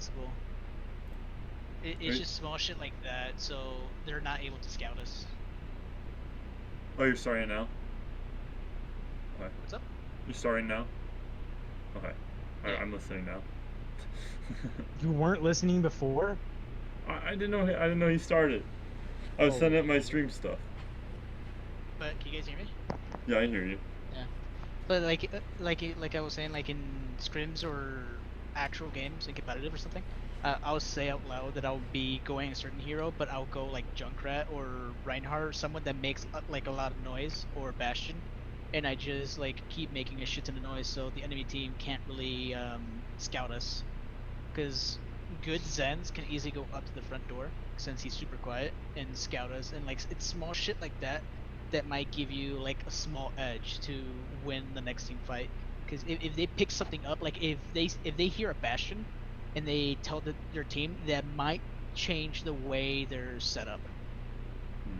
possible. It's just small shit like that, so they're not able to scout us. Oh, you're starting now? Okay. What's up? You're starting now? Okay. Yeah. I'm listening now. You weren't listening before? I didn't know. I didn't know he started. I was Oh, setting up my stream stuff. But can you guys hear me? Yeah, I hear you. Yeah. But like I was saying, like in scrims or actual games, like competitive or something, I'll say out loud that I'll be going a certain hero, but I'll go like Junkrat or Reinhardt, someone that makes like a lot of noise, or Bastion, and I just like keep making a shit ton of noise, so the enemy team can't really scout us, because good Zens can easily go up to the front door since he's super quiet and scout us, and like it's small shit like that that might give you like a small edge to win the next team fight. Because if they pick something up, like if they hear a Bastion and they tell their team, that might change the way they're set up.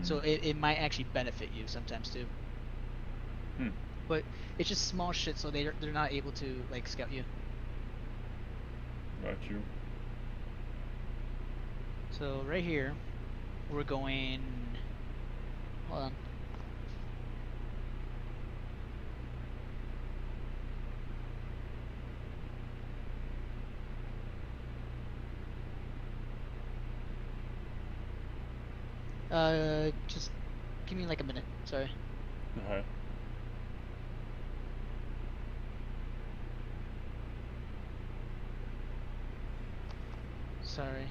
So it might actually benefit you sometimes too. Hmm. But it's just small shit, so they're not able to like scout you. Got you. So right here, we're going. Hold on. Just give me like a minute. Sorry. Okay. Sorry.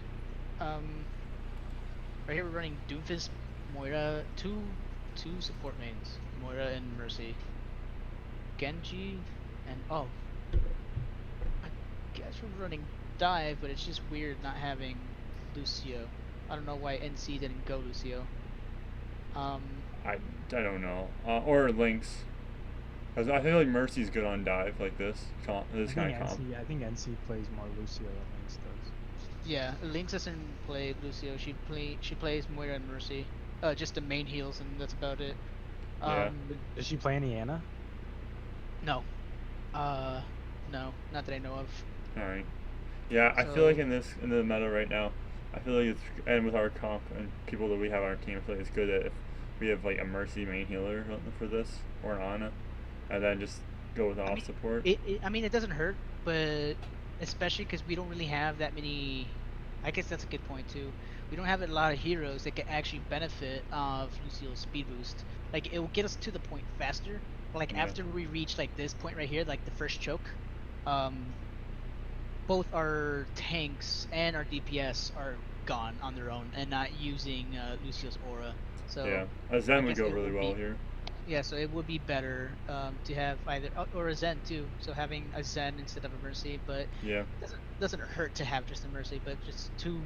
Right here we're running Doomfist, Moira, two support mains, Moira and Mercy, Genji, and oh, I guess we're running Dive, but it's just weird not having Lucio. I don't know why NC didn't go Lucio. I don't know. Or Lynx. Cause I feel like Mercy's good on dive like this. This kind of comp. I think NC plays more Lucio than Lynx does. Yeah, Lynx doesn't play Lucio. She plays Moira and Mercy. Just the main heals, and that's about it. Yeah. Does she play any Ana? No. Uh, no, not that I know of. All right. Yeah, I feel like So in the meta right now, I feel like it's, and with our comp and people that we have on our team, I feel like it's good that if we have like a Mercy main healer for this or an Ana, and then just go with I off mean, support. I mean, it doesn't hurt, but especially because we don't really have that many. I guess that's a good point too. We don't have a lot of heroes that can actually benefit of Lucio's speed boost. Like it will get us to the point faster. But like Yeah. after we reach like this point right here, like the first choke, um, both our tanks and our DPS are gone on their own and not using Lucio's aura. Yeah. So A I Zen would guess go it really would well be, here. yeah, so it would be better to have either or a Zen too. So having a Zen instead of a Mercy, but Yeah. doesn't hurt to have just a Mercy, but just two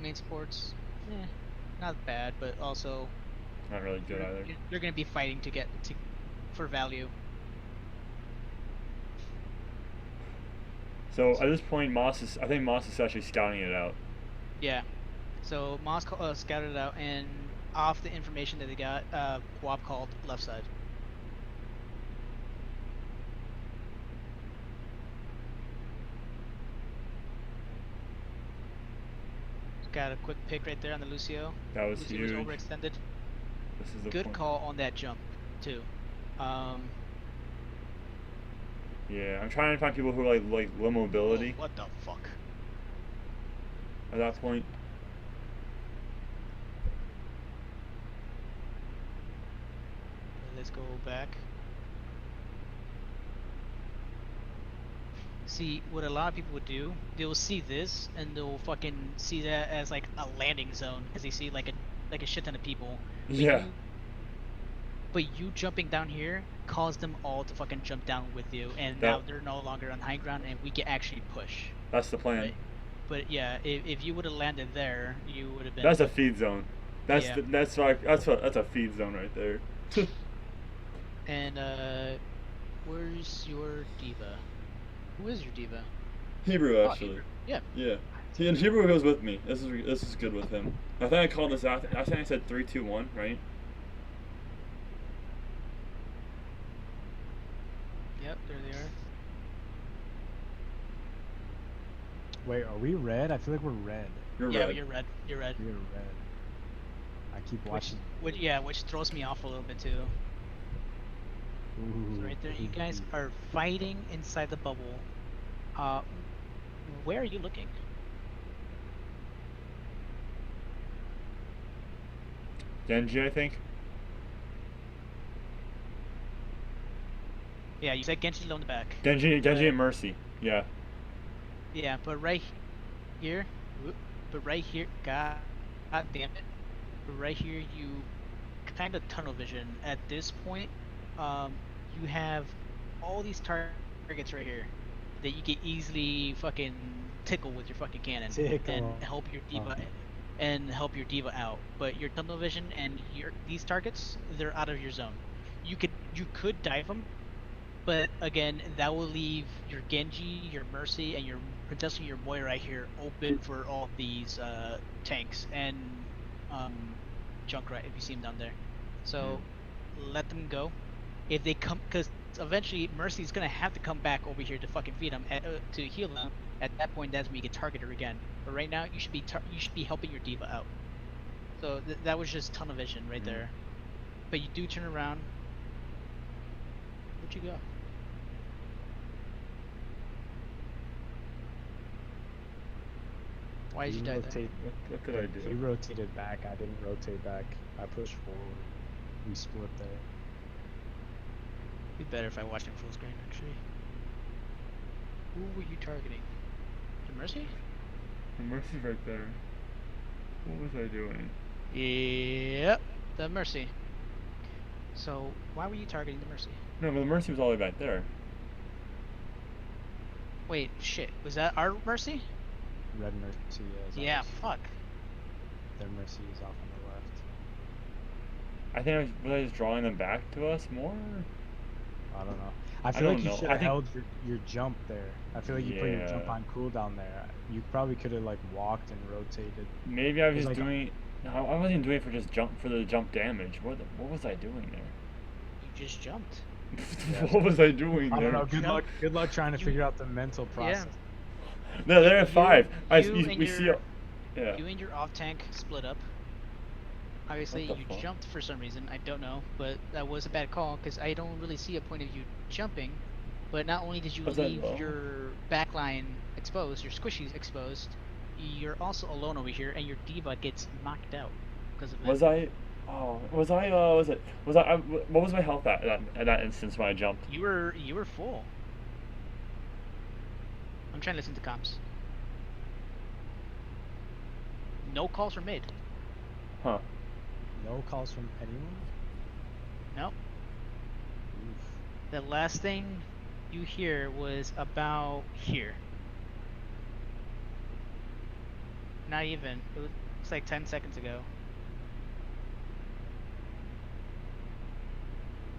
main supports, not bad, but also Not really good either. you're gonna be fighting to get to for value. So at So this point, I think Moss is actually scouting it out. yeah, so Moss scouted it out, and off the information that they got, Guap called left side. Got a quick pick right there on the Lucio. That was Lucio was huge. overextended. This is the Good point. call on that jump too. Um, Yeah, I'm trying to find people who like low oh, mobility what the fuck? at that point. Let's go back. See, what a lot of people would do, they'll see this and they'll fucking see that as like a landing zone because they see like a shit ton of people. But Yeah, you jumping down here caused them all to fucking jump down with you, and that now they're no longer on high ground, and we can actually push. that's the plan. Right? But yeah, if you would have landed there, you would have That's been. a feed zone. Yeah. That's a feed zone right there. And where's your diva? Who is your diva? Hebrew Oh, actually. Hebrew. Yeah. Yeah. He and Hebrew goes with me. This is good with him. I think I called this out. I think I said 3-2-1, right? Yep, there they are. Wait, are we red? I feel like we're red. You're Yeah, red. you're red. You're red. We're red. I keep watching. Which throws me off a little bit too. So Ooh, right there, you guys ooh. are fighting inside the bubble. Uh, where are you looking? Genji, I think. Yeah, you said Genji low in the back. Genji But and Mercy. Yeah. yeah, but right here, but right here, God damn it. But right here, you kind of tunnel vision. At this point, you have all these targets right here that you can easily fucking tickle with your fucking cannon and Tickle. help your diva out. But your tunnel vision and these targets, they're out of your zone. You could dive them, but again, that will leave your Genji, your Mercy, and your potentially your Moira right here open for all these tanks and Junkrat if you see them down there. So let them go. If they come, because eventually Mercy's gonna have to come back over here to fucking feed them to heal them. At that point, that's when you get targeted again. But right now, you should be helping your diva out. So that was just tunnel vision right there. But you do turn around. Where'd you go? Why did you die there? What could I do? He rotated back. I didn't rotate back. I pushed forward. We split there. It'd be better if I watched him full screen, actually. Who were you targeting? The Mercy? The Mercy's right there. What was I doing? Yep, the Mercy. So, why were you targeting the Mercy? No, but the Mercy was all the way back there. Wait, shit. Was that our Mercy? Red Mercy, Yeah, fuck. Their Mercy is off on the left. I think was I just drawing them back to us more? I don't know. I feel like don't you know. should I have think- held your jump there. I feel like you put your jump Yeah. on cooldown there. You probably could have like walked and rotated. Maybe I was It's just like- doing. No, I wasn't doing it for the jump damage. What was I doing there? You just jumped. Yeah. What was I doing I there? don't know. Good No. luck. Good luck trying to You- figure out the mental process. No, they're at You- 5. you and We see. your- Yeah. You and your off tank split up. Obviously, What the you fuck? jumped for some reason. I don't know, but that was a bad call because I don't really see a point of you jumping. But not only did you Was that leave low? your backline exposed, your squishies exposed, you're also alone over here, and your diva gets knocked out because of it. Was I? Oh, was I? Was it? Was I? What was my health at that instance when I jumped? You were full. I'm trying to listen to comms. No calls were made. Huh. No calls from anyone. Nope. Oof. The last thing you hear was about here. Not even. It's like 10 seconds ago.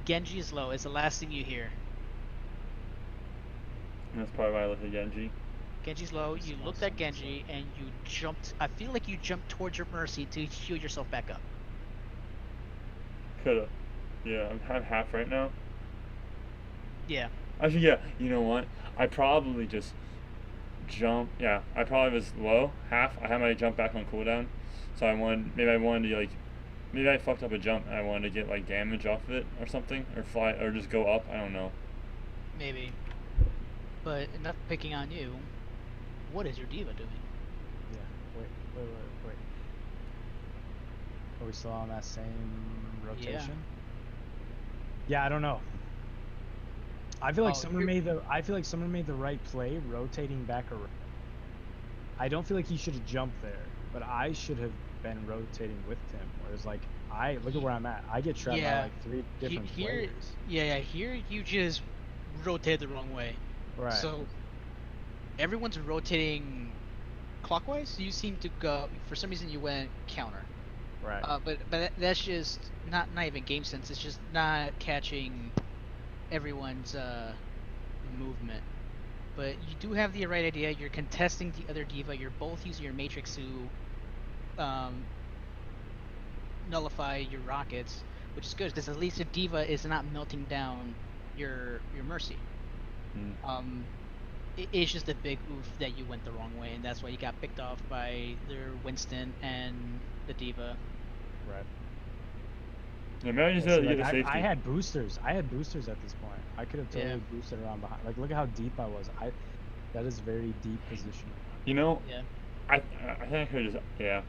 Genji is low. It's the last thing you hear. That's probably why I looked at Genji. Genji's low. You looked at Genji and you jumped. I feel like you jumped towards your Mercy to heal yourself back up. Coulda. Yeah, I'm half right now. Yeah. Actually, yeah. You know what? I probably just jumped. Yeah, I probably was low, half. I had my jump back on cooldown, so maybe I wanted to like, maybe I fucked up a jump and I wanted to get like damage off of it or something, or fly, or just go up. I don't know. Maybe. But enough picking on you. What is your diva doing? Yeah. Wait. Are we still on that same rotation? Yeah, I don't know. I feel like someone made the right play rotating back around. I don't feel like he should have jumped there, but I should have been rotating with him. Whereas like look at where I'm at. I get trapped by like 3 different players. Yeah, here you just rotate the wrong way. Right. So everyone's rotating clockwise. You seem to go, for some reason you went counter. Right. But that's just not even game sense. It's just not catching everyone's movement. But you do have the right idea. You're contesting the other diva. You're both using your matrix to nullify your rockets, which is good because at least the diva is not melting down your Mercy. it's just a big oof that you went the wrong way, and that's why you got picked off by their Winston and the Diva. Right. Yeah, maybe I just Yeah, had see, to get like a safety. I had boosters. I had boosters at this point. I could have Yeah. totally boosted around behind. Like, look at how deep I was. That is very deep position. You know, Yeah. I think I could just yeah,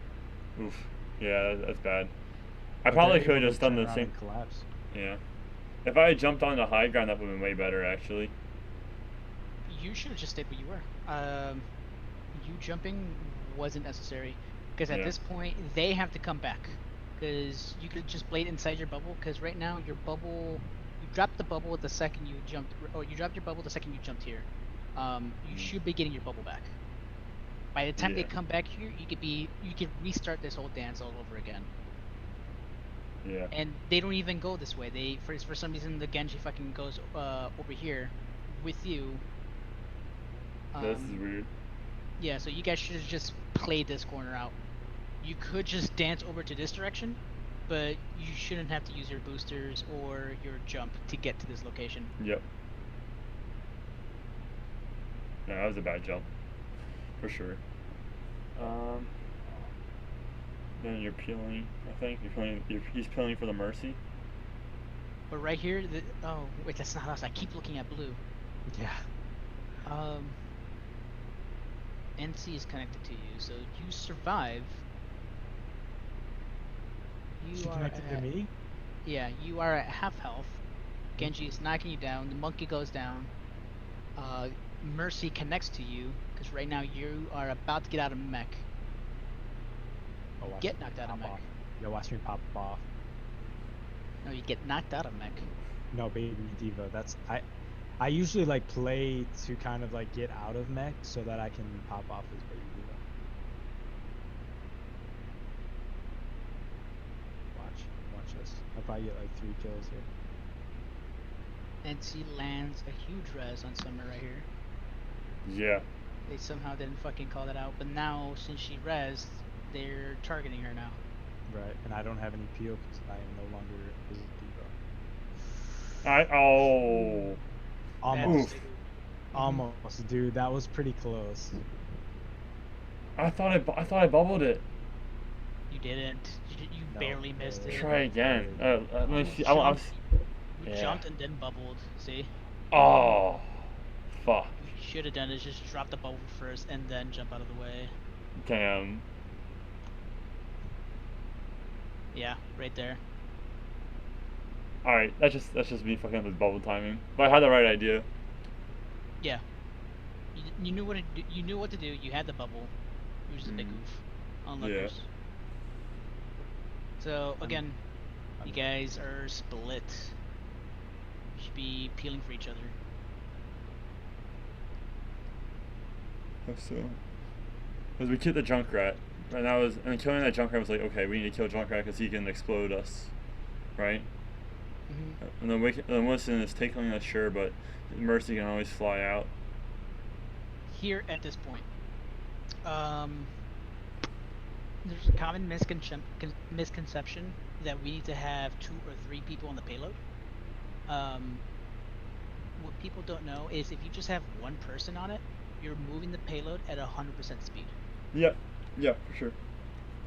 oof, yeah, that's bad. I But probably they're could able have to just done turn the around same. and collapse. Yeah, if I had jumped on the high ground, that would have been way better actually. You should have just stayed where you were. You jumping wasn't necessary because at Yeah. this point they have to come back. Because you could just blade inside your bubble. Because right now your bubble, you dropped the bubble the second you jumped, or you dropped your bubble the second you jumped here. You should be getting your bubble back. By the time they Yeah. come back here, you could restart this whole dance all over again. Yeah. And they don't even go this way. They for some reason the Genji fucking goes over here with you. This is Um, weird. yeah, so you guys should have just played this corner out. You could just dance over to this direction, but you shouldn't have to use your boosters or your jump to get to this location. Yep. No, that was a bad jump, for sure. Then you're peeling. I think you're peeling. He's peeling for the mercy. But right here, oh wait, that's not us. I keep looking at blue. Yeah. NC is connected to you, so you survive. She You are connected to at, me. yeah, you are at half health. Genji is knocking you down. The monkey goes down. Mercy connects to you because right now you are about to get out of mech. Oh, watch Get me knocked out of pop mech. off. Yo, watch me pop off. No, you get knocked out of mech. No, baby diva. That's I usually like play to kind of like get out of mech so that I can pop off as baby diva. Watch this. I'll probably get like 3 kills here. NC lands a huge res on Summer right here. Yeah. They somehow didn't fucking call that out, but now since she rezzed, they're targeting her now. Right, and I don't have any peel because I am no longer a diva. Oh. Almost. Oof. Almost, dude. That was pretty close. I thought I bubbled it. You didn't. You No, barely missed it. Try again. Let me see. You Yeah. jumped and then bubbled. See? Oh. Fuck. What you should have done is just drop the bubble first and then jump out of the way. Damn. Yeah, right there. All right. That's just me fucking up with bubble timing. But I had the right idea. Yeah. You knew what to do. You knew what to do. You had the bubble. It was just a big oof on Yeah. Lookers. So again, you guys are split. You should be peeling for each other. So, because we killed the Junkrat, and killing that Junkrat was like, okay, we need to kill Junkrat because he can explode us, right? Mm-hmm. And then Winston is taking us, sure, but Mercy can always fly out. Here at this point, there's a common misconception that we need to have 2 or 3 people on the payload. What people don't know is if you just have one person on it, you're moving the payload at 100% speed. Yeah, for sure.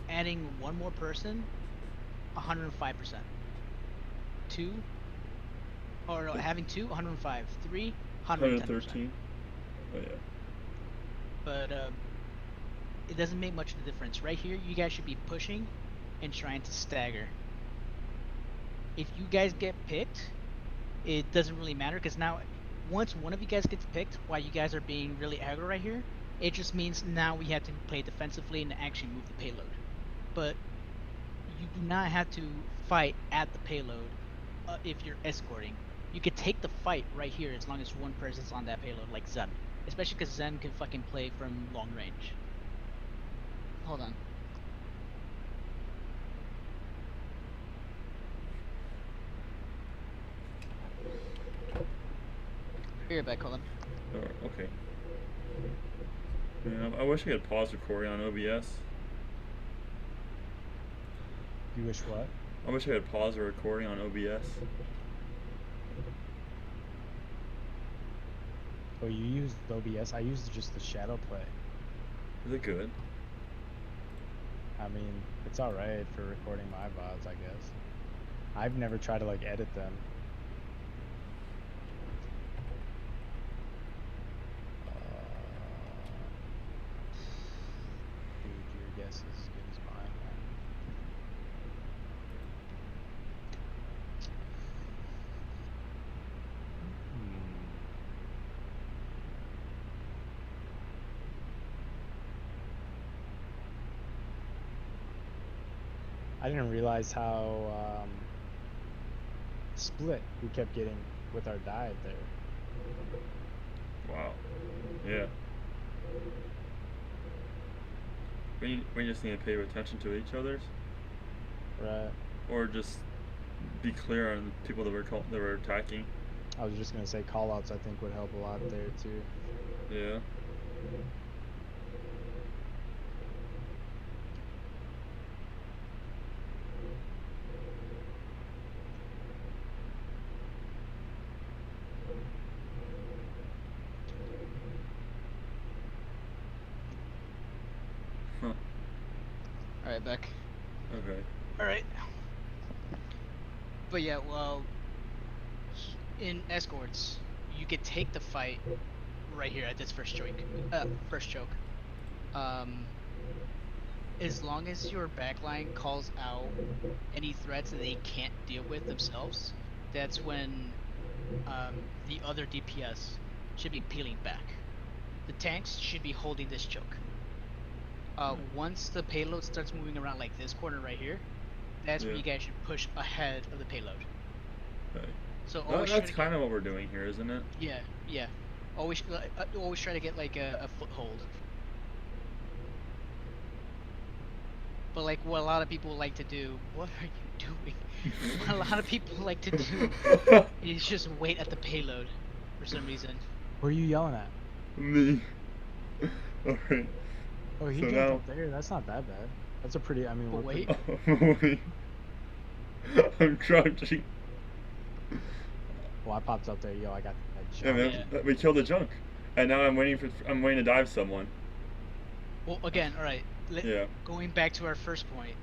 Adding one more person, 105%. 2, or no, having 2, 105. 3, 110%. 113. Oh yeah. But it doesn't make much of a difference. Right here, you guys should be pushing and trying to stagger. If you guys get picked, it doesn't really matter because now, once one of you guys gets picked, while you guys are being really aggro right here, it just means now we have to play defensively and actually move the payload. But you do not have to fight at the payload if you're escorting. You could take the fight right here as long as one person's on that payload, like Zen. Especially because Zen can fucking play from long range. Hold on. Be right back, hold on. Oh, okay. Man, I wish I could pause recording on OBS. You wish what? I wish I could pause the recording on OBS. Oh, you used OBS? I used just the shadow play. Is it good? I mean, it's alright for recording my VODs, I guess. I've never tried to like edit them. Dude, your guess is as good as mine, man. I didn't realize how split we kept getting with our dive there. Wow. Yeah. We just need to pay attention to each other's, Right. or just be clear on the people that we're attacking. I was just gonna say callouts I think would help a lot there too. Yeah. Huh. Alright, back. Okay. Alright. But yeah, well, in escorts, you could take the fight right here at this first choke. As long as your backline calls out any threats that they can't deal with themselves, that's when the other DPS should be peeling back. The tanks should be holding this choke. Once the payload starts moving around like this corner right here, that's when you guys should push ahead of the payload. Okay. So always that's kind of what we're doing here, isn't it? Yeah, yeah. Always try to get like a foothold. But like what a lot of people like to do, what are you doing? What a lot of people like to do is just wait at the payload for some reason. Who are you yelling at? Me. Alright. Oh, he So jumped now... up there. That's not that bad. That's a pretty, I mean, But we're wait. pretty... I'm crouching. Well, I popped up there. Yo, I got that Yeah, jump. man, we killed the junk, and now I'm waiting to dive someone. Well, again, all right. Yeah. Going back to our first point.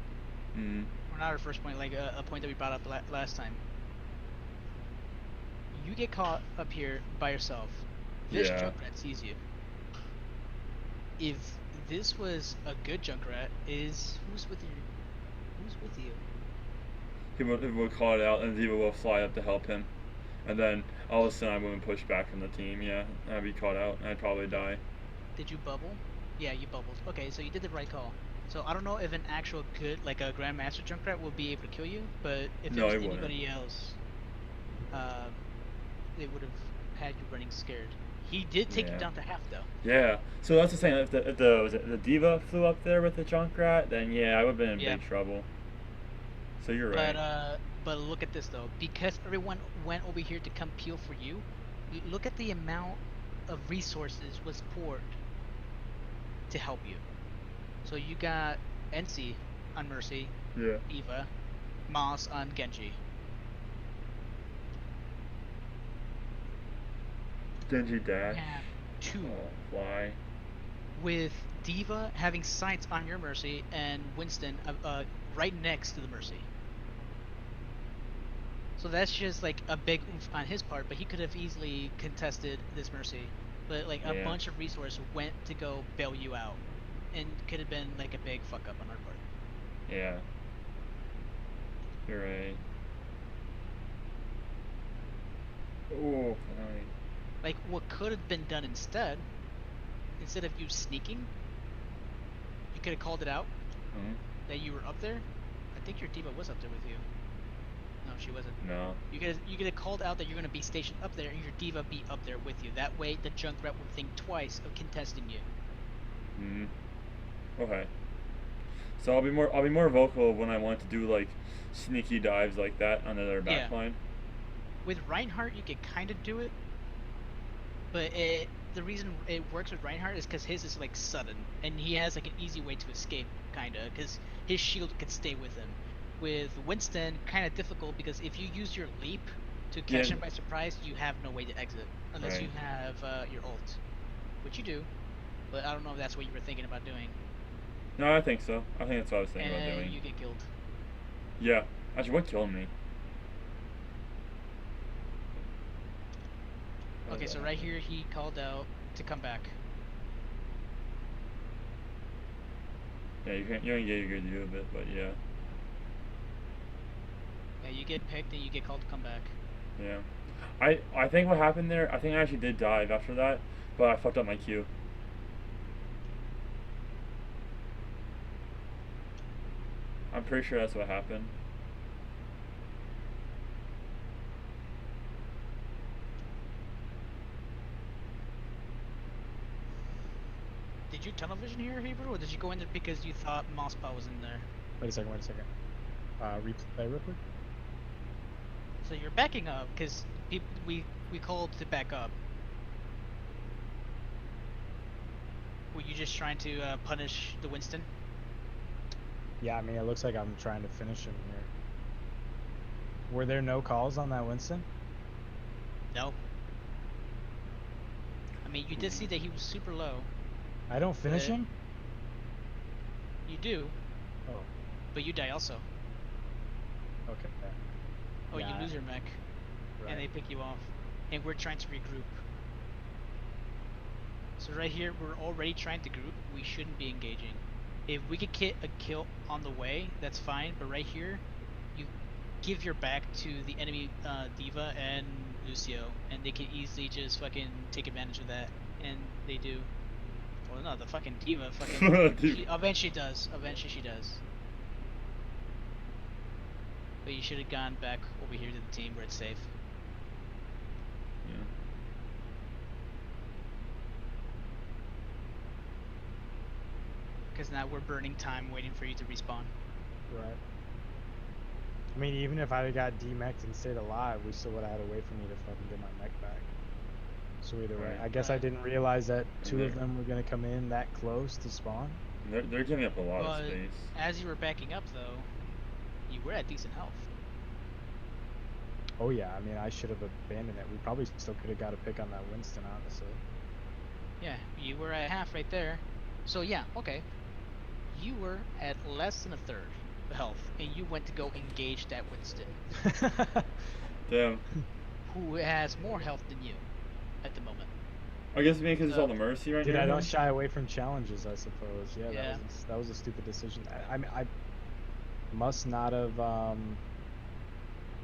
Mm. Or not our first point, like a point that we brought up last time. You get caught up here by yourself. This Junkrat sees you. If this was a good Junkrat, who's with you? Who's with you? He will call it out, and Diva will fly up to help him, and then all of a sudden I wouldn't push back from the team. Yeah, I'd be caught out, and I'd probably die. Did you bubble? Yeah, you bubbled. Okay, so you did the right call. So I don't know if an actual good, like a Grandmaster Junkrat will be able to kill you, but if it was anybody else, they would have had you running scared. He did take you down to half though. Yeah, so that's the thing. If the Diva flew up there with the Junkrat, then yeah, I would have been in big trouble. So you're right. But look at this though, because everyone went over here to come peel for you. Look at the amount of resources was poured to help you. So you got NC on Mercy, Eva, Moss on Genji. Genji dash. Yeah, 2. Oh, why? With Diva having sights on your Mercy and Winston right next to the Mercy. So that's just like a big oomph on his part, but he could have easily contested this Mercy. But like a bunch of resources went to go bail you out, and could have been like a big fuck up on our part. Yeah. You're right. Oh, fine. Like what could have been done instead of you sneaking, you could have called it out that you were up there. I think your Diva was up there with you. No, she wasn't. No. You could have called out that you're gonna be stationed up there, and your Diva be up there with you. That way, the Junkrat would think twice of contesting you. Hmm. Okay. So I'll be more vocal when I want to do like sneaky dives like that on their backline. With Reinhardt, you could kind of do it, but the reason it works with Reinhardt is because his is like sudden, and he has like an easy way to escape, kinda, because his shield could stay with him. With Winston, kind of difficult because if you use your leap To catch Yeah. them by surprise, you have no way to exit unless you Right. have your ult, which you do. But I don't know if that's what you were thinking about doing. No, I think so. I think that's what I was thinking about And doing. you get killed. Yeah. Actually, what killed me? Okay, so right here he called out to come back. Yeah, you don't get a good view of it, but yeah. Yeah, you get picked and you get called to come back. Yeah. I think what happened there, I think I actually did dive after that, but I fucked up my Q. I'm pretty sure that's what happened. Did you tunnel vision here, Hebrew, or did you go in there because you thought Mosspaw was in there? Wait a second. Replay real quick. So you're backing up because we called to back up. Were you just trying to punish the Winston? Yeah, I mean, it looks like I'm trying to finish him here. Were there no calls on that Winston? No. I mean, you did see that he was super low. I don't finish him? You do. Oh. But you die also. Okay. Oh, Yeah, you lose your mech. Right. And they pick you off. And we're trying to regroup. So right here, we're already trying to group. We shouldn't be engaging. If we could get a kill on the way, that's fine. But right here, you give your back to the enemy Diva and Lucio, and they can easily just fucking take advantage of that. And they do. Well, no, the fucking Diva fucking... eventually does. Eventually she does. But you should have gone back over here to the team where it's safe. Yeah. Because now we're burning time waiting for you to respawn. Right. I mean, even if I'd have got demeched and stayed alive, we still would have had to wait for me to fucking get my mech back. So either way, I guess I didn't realize that two of them were going to come in that close to spawn. They're giving up a lot of space. As you were backing up, though, you were at decent health. Oh yeah, I mean, I should have abandoned it. We probably still could have got a pick on that Winston, honestly. Yeah, you were at half right there. So yeah, okay. You were at less than a third health, and you went to go engage that Winston. Damn. Who has more health than you at the moment. I guess maybe because it's all the mercy right Dude, now. I don't shy away from challenges, I suppose. Yeah, Yeah. That was a stupid decision. I mean, I must not have.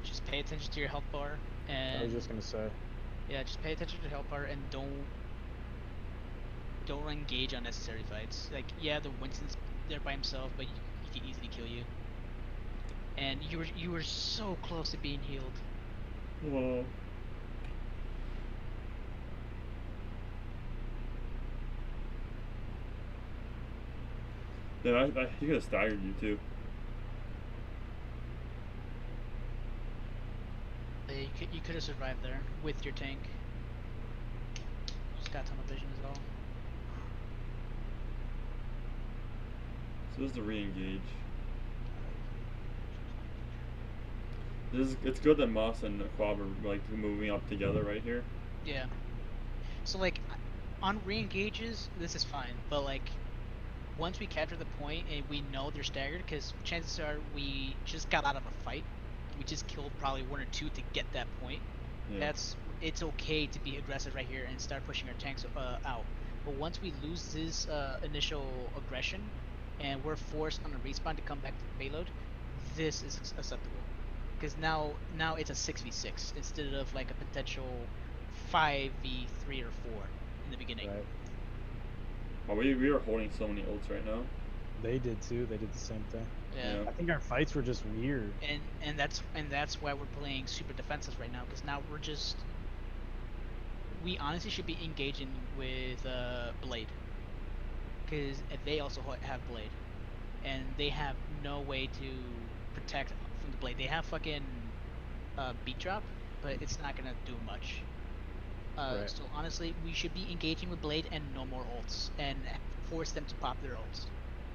Just pay attention to your health bar, and I was just gonna say. Yeah, just pay attention to your health bar and don't engage unnecessary fights. Like, yeah, the Winston's there by himself, but he can easily kill you. And you were so close to being healed. Whoa. Then he could have staggered you too. You could have survived there with your tank. Just got tunnel vision as well. So this is the re-engage. It's good that Moss and Quab are like moving up together right here. Yeah. So like on re-engages, this is fine, but like once we capture the point and we know they're staggered, because chances are we just got out of a fight. We just killed probably one or two to get that point. Yeah. It's okay to be aggressive right here and start pushing our tanks out. But once we lose this initial aggression and we're forced on a respawn to come back to the payload, this is acceptable. Because now it's a 6v6 instead of like a potential 5v3 or 4 in the beginning. Right. Well, we are holding so many ults right now. They did too. They did the same thing. Yeah. I think our fights were just weird. And that's why we're playing super defensive right now, because now we honestly should be engaging with Blade, because they also have Blade, and they have no way to protect from the Blade. They have fucking beat drop, but it's not gonna do much. Right. So honestly, we should be engaging with Blade and no more ults, and force them to pop their ults.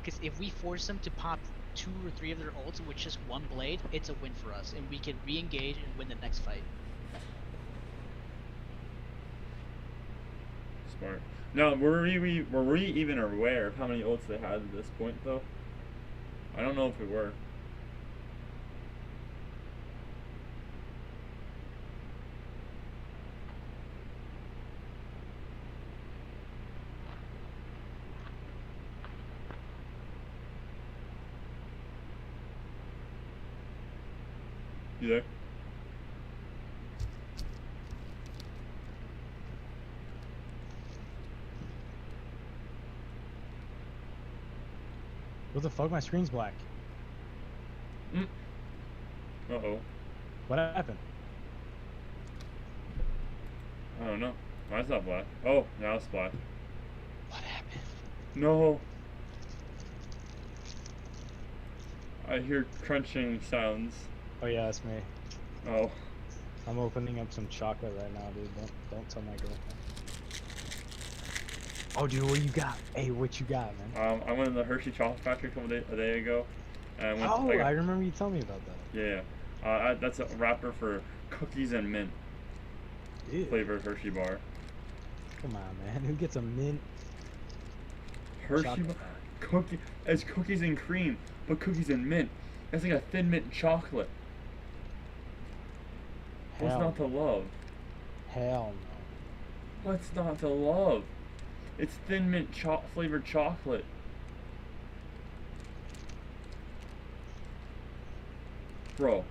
Because if we force them to pop 2 or 3 of their ults with just one Blade, it's a win for us, and we can re-engage and win the next fight. smart. Now, were we even aware of how many ults they had at this point, though? I don't know if we were. You there? What the fuck? My screen's black. Uh-oh. What happened? I don't know. Mine's not black. Oh, now it's black. What happened? No. I hear crunching sounds. Oh yeah, that's me. Oh. I'm opening up some chocolate right now, dude. Don't tell my girlfriend. Oh, dude, what you got? Hey, what you got, man? I went to the Hershey Chocolate Factory a day ago. And I remember you telling me about that. Yeah. That's a wrapper for cookies and mint. Ew. Flavored Hershey bar. Come on, man. Who gets a mint? Hershey bar? Cookie. It's cookies and cream, but cookies and mint. That's like a thin mint chocolate. What's Hell not to love? Hell no. What's not to love? It's thin mint flavored chocolate. Bro.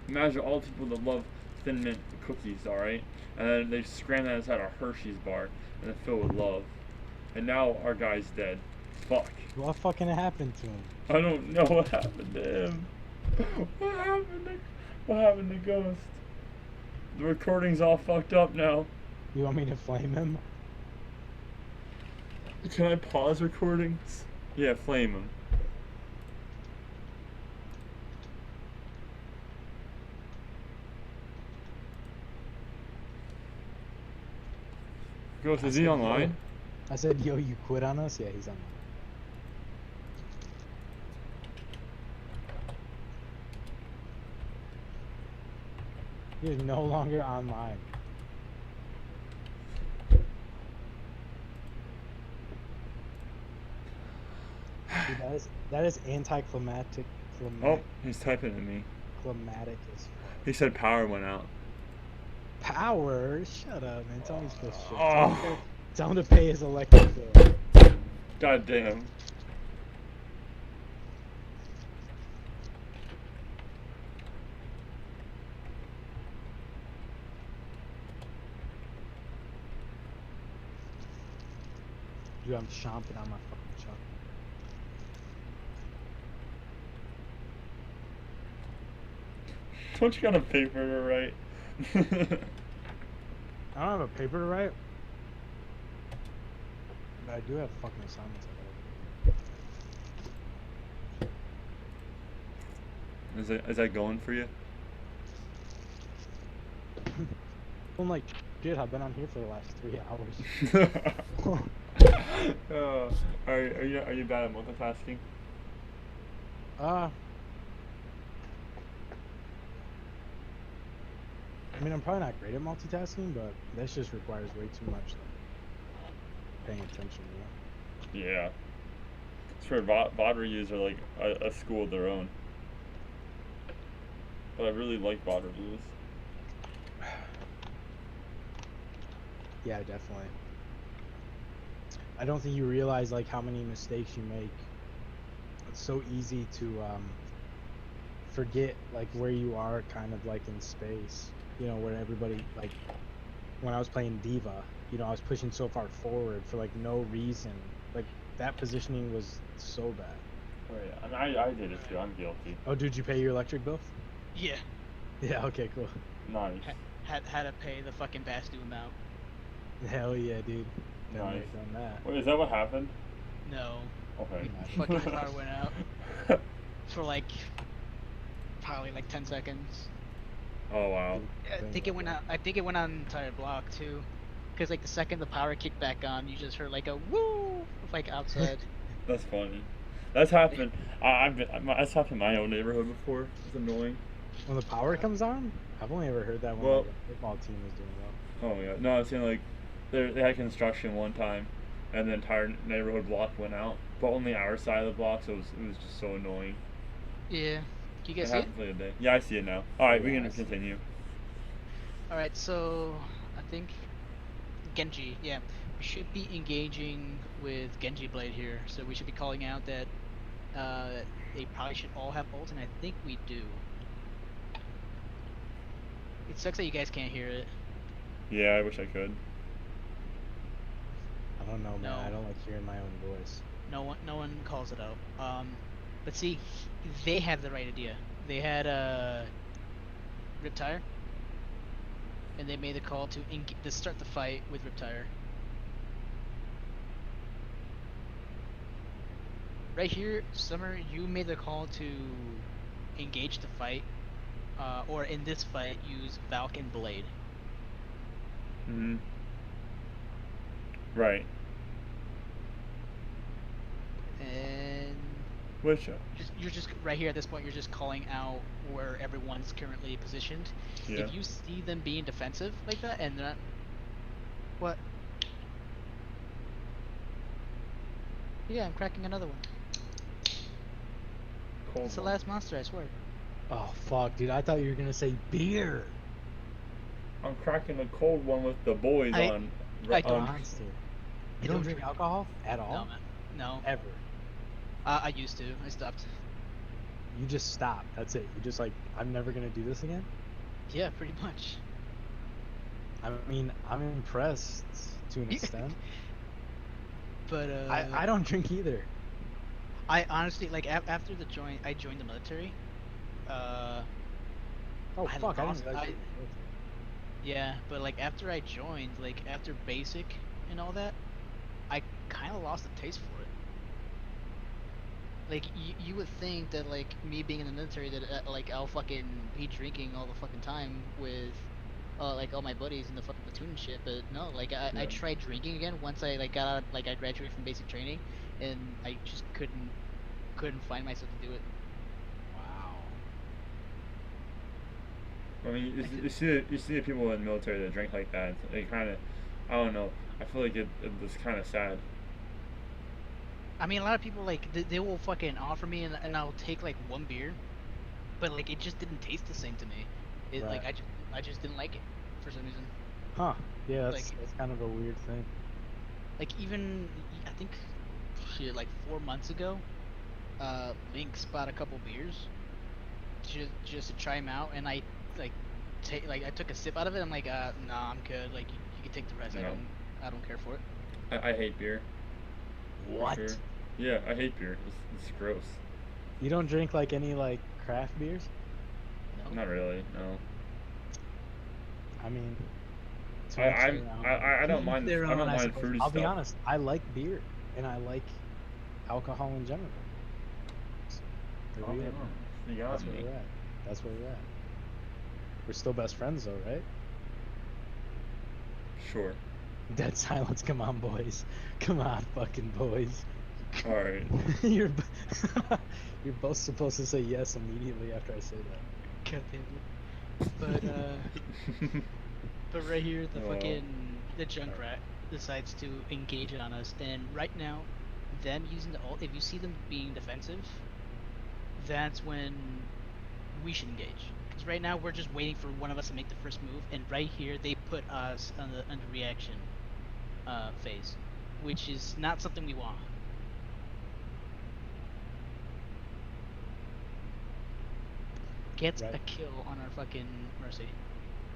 Imagine all the people that love thin mint cookies, alright? And then they scram that inside a Hershey's bar and it's filled with love. And now our guy's dead. Fuck. What fucking happened to him? I don't know what happened to him. What happened to Ghost? The recording's all fucked up now. You want me to flame him? Can I pause recordings? Yeah, flame him. Ghost, is he online? I said, yo, you quit on us? Yeah, he's online. He's no longer online. Dude, that is anticlimactic. Oh, he's typing at me. Climatic as fuck. He said power went out. Power? Shut up, man. Tell me this shit. Oh. Tell him to pay his electric bill. God damn. Dude, I'm chomping on my fucking chocolate. Don't you got a paper to write? I don't have a paper to write. But I do have fucking assignments I gotta do. Is that going for you? I'm like, shit, I've been on here for the last 3 hours. Are you bad at multitasking? I mean, I'm probably not great at multitasking, but this just requires way too much paying attention, you know? Yeah. It's where VOD reviews are like a school of their own. But I really like VOD reviews. Yeah, definitely. I don't think you realize like how many mistakes you make. It's so easy to forget like where you are kind of like in space. You know, where everybody like when I was playing Diva, you know, I was pushing so far forward for like no reason. Like that positioning was so bad. Oh yeah, and I did it too. I'm guilty. Oh, did you pay your electric bill? Yeah. Yeah. Okay. Cool. Nice. Had to pay the fucking past due amount. Hell yeah, dude. Never Nice. done that. Wait, is that what happened? No. Okay. Fucking power went out for like probably like 10 seconds. Oh wow. I think it went out. I think it went on an entire block too, because like the second the power kicked back on, you just heard like a woo, like outside. That's funny. That's happened. That's happened in my own neighborhood before. It's annoying. When the power comes on? I've only ever heard that when Well- like, a football team is doing well. Oh my god. No, I'm saying like they had construction one time, and the entire neighborhood block went out, but only our side of the block, so it was just so annoying. Yeah. Do you It guys see it? happened for the day. Yeah, I see it now. All right, we Yeah, can I see it. continue. All right. So I think Genji. Yeah, we should be engaging with Genji Blade here. So we should be calling out that they probably should all have ult, and I think we do. It sucks that you guys can't hear it. Yeah, I wish I could. I don't know, man. No. I don't like hearing my own voice. No one calls it out. But see, they had the right idea. They had a Riptire, and they made the call to start the fight with Riptire. Right here, Summer, you made the call to engage the fight, or in this fight, use Valk and Blade. Hmm. Right. And Which? you're just right here at this point. You're just calling out where everyone's currently positioned. Yeah. If you see them being defensive like that, and they're not, what? Yeah, I'm cracking another one. Cold It's the one. last monster, I swear. Oh fuck, dude! I thought you were gonna say beer. I'm cracking a cold one with the boys I on. don't- Monster. I You don't drink alcohol at all? No, man. No. Ever. I used to. I stopped. You just stop. That's it. You're just like, I'm never gonna do this again. Yeah, pretty much. I mean, I'm impressed to an extent. But I don't drink either. I honestly like after I joined the military. Oh I fuck! I lost- didn't realize I- you were military. Yeah, but like after I joined, like after basic and all that, I kind of lost the taste for it. Like you would think that like me being in the military that like I'll fucking be drinking all the fucking time with like all my buddies in the fucking platoon and shit, but no, like I Yeah. tried drinking again once I like got out, like I graduated from basic training, and I just couldn't find myself to do it. Wow. I mean, you see the people in the military that drink like that. It kind of, I don't know. I feel like it's kind of sad. I mean, a lot of people like they will fucking offer me and I'll take like one beer, but like it just didn't taste the same to me. It like Right. I just didn't like it for some reason. Huh? Yeah, Like- that's kind of a weird thing. Like even I think shit like 4 months ago, Link bought a couple beers just to try them out, and I like I took a sip out of it. I'm like, nah, I'm good. Like you can take the rest. No. I don't care for it. I hate beer. for What? sure. Yeah, I hate beer. It's gross. You don't drink like any like craft beers? No. Not really. No. I mean, to I each I'm their own. I don't To mind each the their I don't own, mind suppose. fruity I'll stuff. be honest. I like beer and I like alcohol in general. There Oh, we yeah. are. You got That's where me. we're at. That's where we're at. We're still best friends though, right? Sure. Dead silence. Come on, boys. Come on, fucking boys. All right. you're you're both supposed to say yes immediately after I say that. God damn it. But right here, the Oh. fucking the Junkrat decides to engage on us, and right now, them using the ult, if you see them being defensive, that's when we should engage. Because right now we're just waiting for one of us to make the first move, and right here they put us on the reaction phase, which is not something we want. Gets Right. a kill on our fucking Mercy.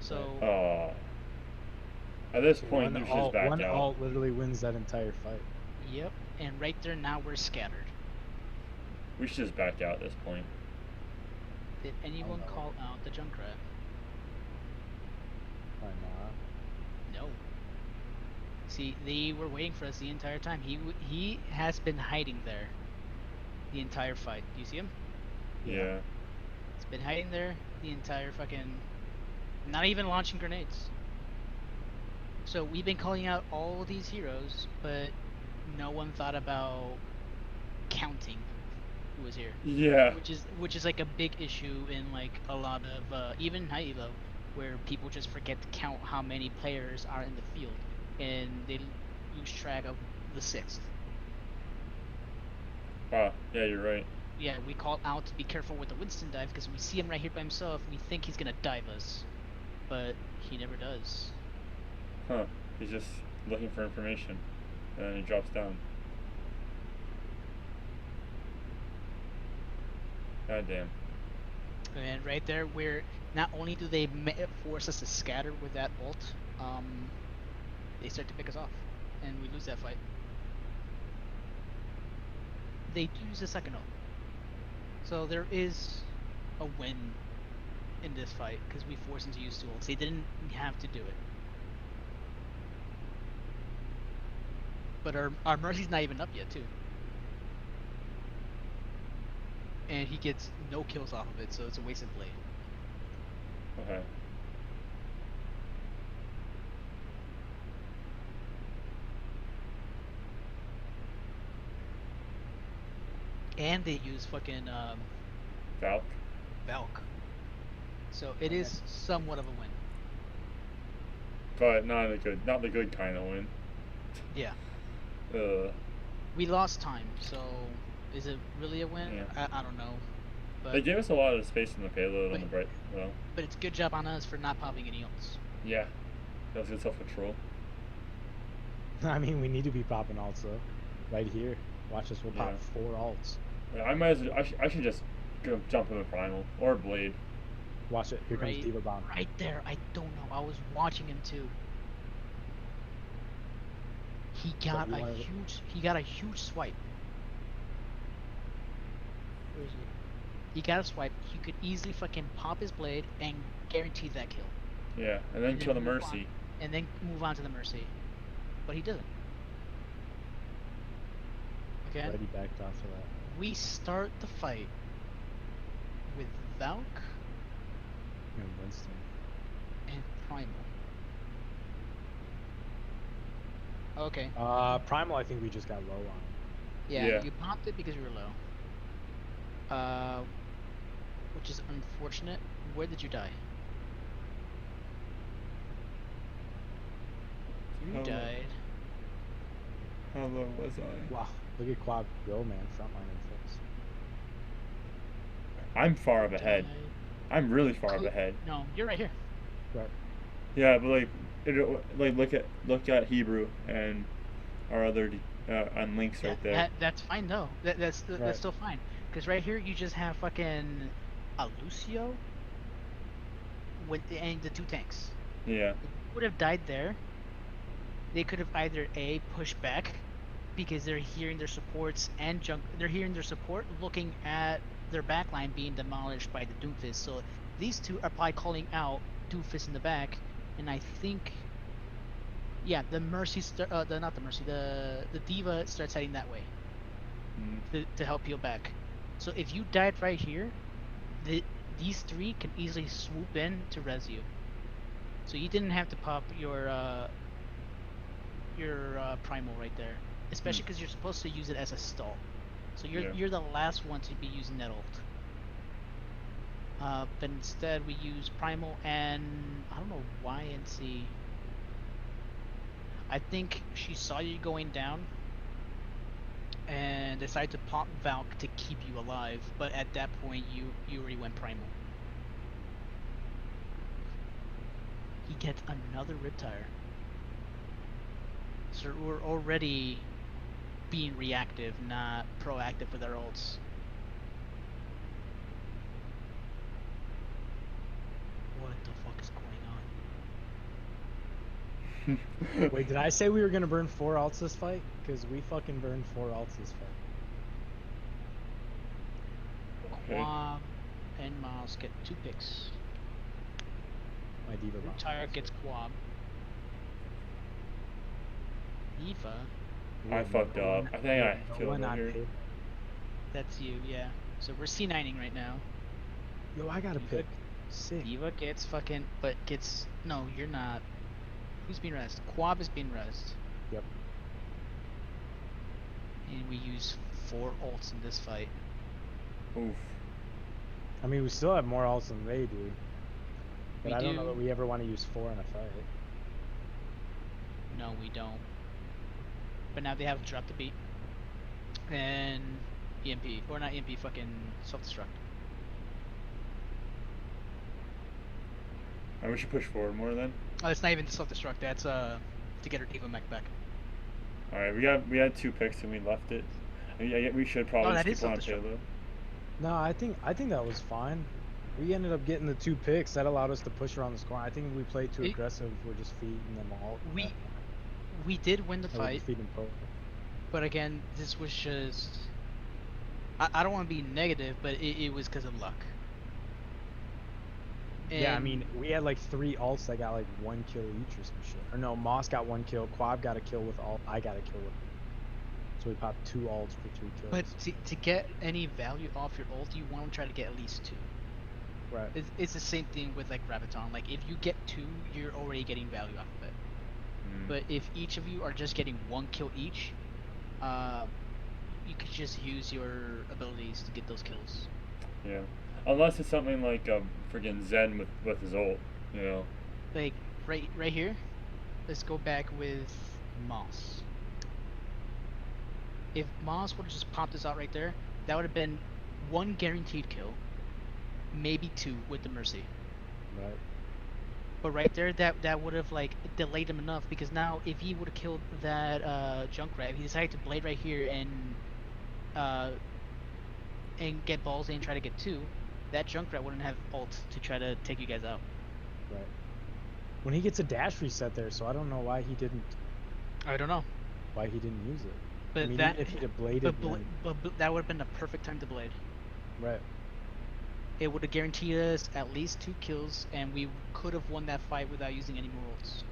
So. Oh. At this point, One you should just alt, back one out. alt literally wins that entire fight. Yep, and right there now we're scattered. We should just back out at this point. Did anyone no. call out the Junkrat? Why not? No. See, they were waiting for us the entire time. He has been hiding there the entire fight. Do you see him? Yeah. He's been hiding there the entire fucking. Not even launching grenades. So we've been calling out all these heroes, but no one thought about counting who was here. Yeah. Which is like a big issue in like a lot of even high elo, where people just forget to count how many players are in the field. and they lose track of the 6th. Ah, yeah, you're right. Yeah, we call out to be careful with the Winston dive because we see him right here by himself. We think he's gonna dive us, but he never does. Huh. He's just looking for information. And then he drops down. God damn. And right there, where not only do they force us to scatter with that ult, they start to pick us off, and we lose that fight. They do use a second ult, so there is a win in this fight because we forced them to use 2 ults. They didn't have to do it. But our Mercy's not even up yet, too. And he gets no kills off of it, so it's a wasted blade. Okay. And they use fucking Valk? Valk. So it is somewhat of a win. But not the good kind of win. Yeah. We lost time, so is it really a win? Yeah. I don't know. But they gave us a lot of space in the payload on the bright. Well. But it's a good job on us for not popping any ults. Yeah. That was good self-control. I mean, we need to be popping ults though. Right here. Watch us, we'll pop 4 ults. Yeah, I might as well, I should just go jump in the primal or blade. Watch it. Here comes Diva Bomb. Right there. I don't know. I was watching him too. He got a huge swipe. Where is he? He got a swipe. He could easily fucking pop his blade and guarantee that kill. Yeah, and then kill the Mercy. And then move on to the Mercy. But he doesn't. Okay. Already backed off of that. We start the fight with Valk And Winston. and Primal. Okay. Primal, I think we just got low on. Yeah, you popped it because you were low. Which is unfortunate. Where did you die? You died. How low was I? Wow, look at Quad go, man. Frontline and fix. I'm far up ahead. I'm really far up ahead. No, you're right here. Right. Yeah, but look at Hebrew and our other on links right there. That's fine though. That's still fine. Because right here you just have fucking a Lucio and the 2 tanks. Yeah. If you would have died there, they could have either A, pushed back because they're hearing their supports and they're hearing their support looking at their backline being demolished by the Doomfist. So these 2 are probably calling out Doomfist in the back, and I think the Mercy the Diva starts heading that way to help peel back. So if you died right here, these 3 can easily swoop in to res you. So you didn't have to pop your primal right there, especially because you're supposed to use it as a stall. So you're the last one to be using that ult. But instead we use primal and I don't know why NC. I think she saw you going down and decided to pop Valk to keep you alive. But at that point you already went primal. He gets another Riptire. So we're already being reactive, not proactive with our ults. What the fuck is going on? Wait, did I say we were gonna burn 4 ults this fight? Because we fucking burned 4 ults this fight. Quam and Miles get 2 picks. My Diva Bomb. Riptire gets Quam. Eva. I fucked up. I think I killed him here. That's you, yeah. So we're C9ing right now. Yo, I got a pick. Sick. Eva gets fucking, but gets, no, you're not. Who's being rezzed? Quab is being rezzed. Yep. And we use 4 ults in this fight. Oof. I mean, we still have more ults than they do. But We I don't do. know that we ever want to use 4 in a fight. No, we don't. But now they have Drop the Beat and EMP, or not EMP, fucking self-destruct. We should push forward more then. Oh, it's not even self-destruct. That's to get our Diva mech back. All right, we had 2 picks and we left it. We should probably that just is keep on self-destruct. payload. No, I think that was fine. We ended up getting the 2 picks that allowed us to push around the score. I think if we played too aggressive, we're just feeding them all. We did win the fight, but again, this was just. I don't want to be negative, but it was because of luck. And yeah, I mean, we had like 3 ults that got like 1 kill each or some shit. Or no, Moss got 1 kill, Quab got a kill with ult, I got a kill with. So we popped 2 ults for 3 kills. But to get any value off your ult, you want to try to get at least 2. Right. It's the same thing with like Graviton. Like if you get 2, you're already getting value off of it. But if each of you are just getting 1 kill each, you could just use your abilities to get those kills. Yeah. Unless it's something like friggin' Zen with his ult, you know. Like right here, let's go back with Moss. If Moss would have just popped this out right there, that would have been 1 guaranteed kill, maybe 2 with the Mercy. Right. But right there, that would have like delayed him enough, because now if he would have killed that Junkrat, if he decided to blade right here and get balls and try to get 2, that Junkrat wouldn't have ult to try to take you guys out. Right. When he gets a dash reset there, so I don't know why he didn't. I don't know. Why he didn't use it. But I mean, that if he'd have bladed. But that would have been the perfect time to blade. Right. It would have guaranteed us at least 2 kills, and we could have won that fight without using any more ults.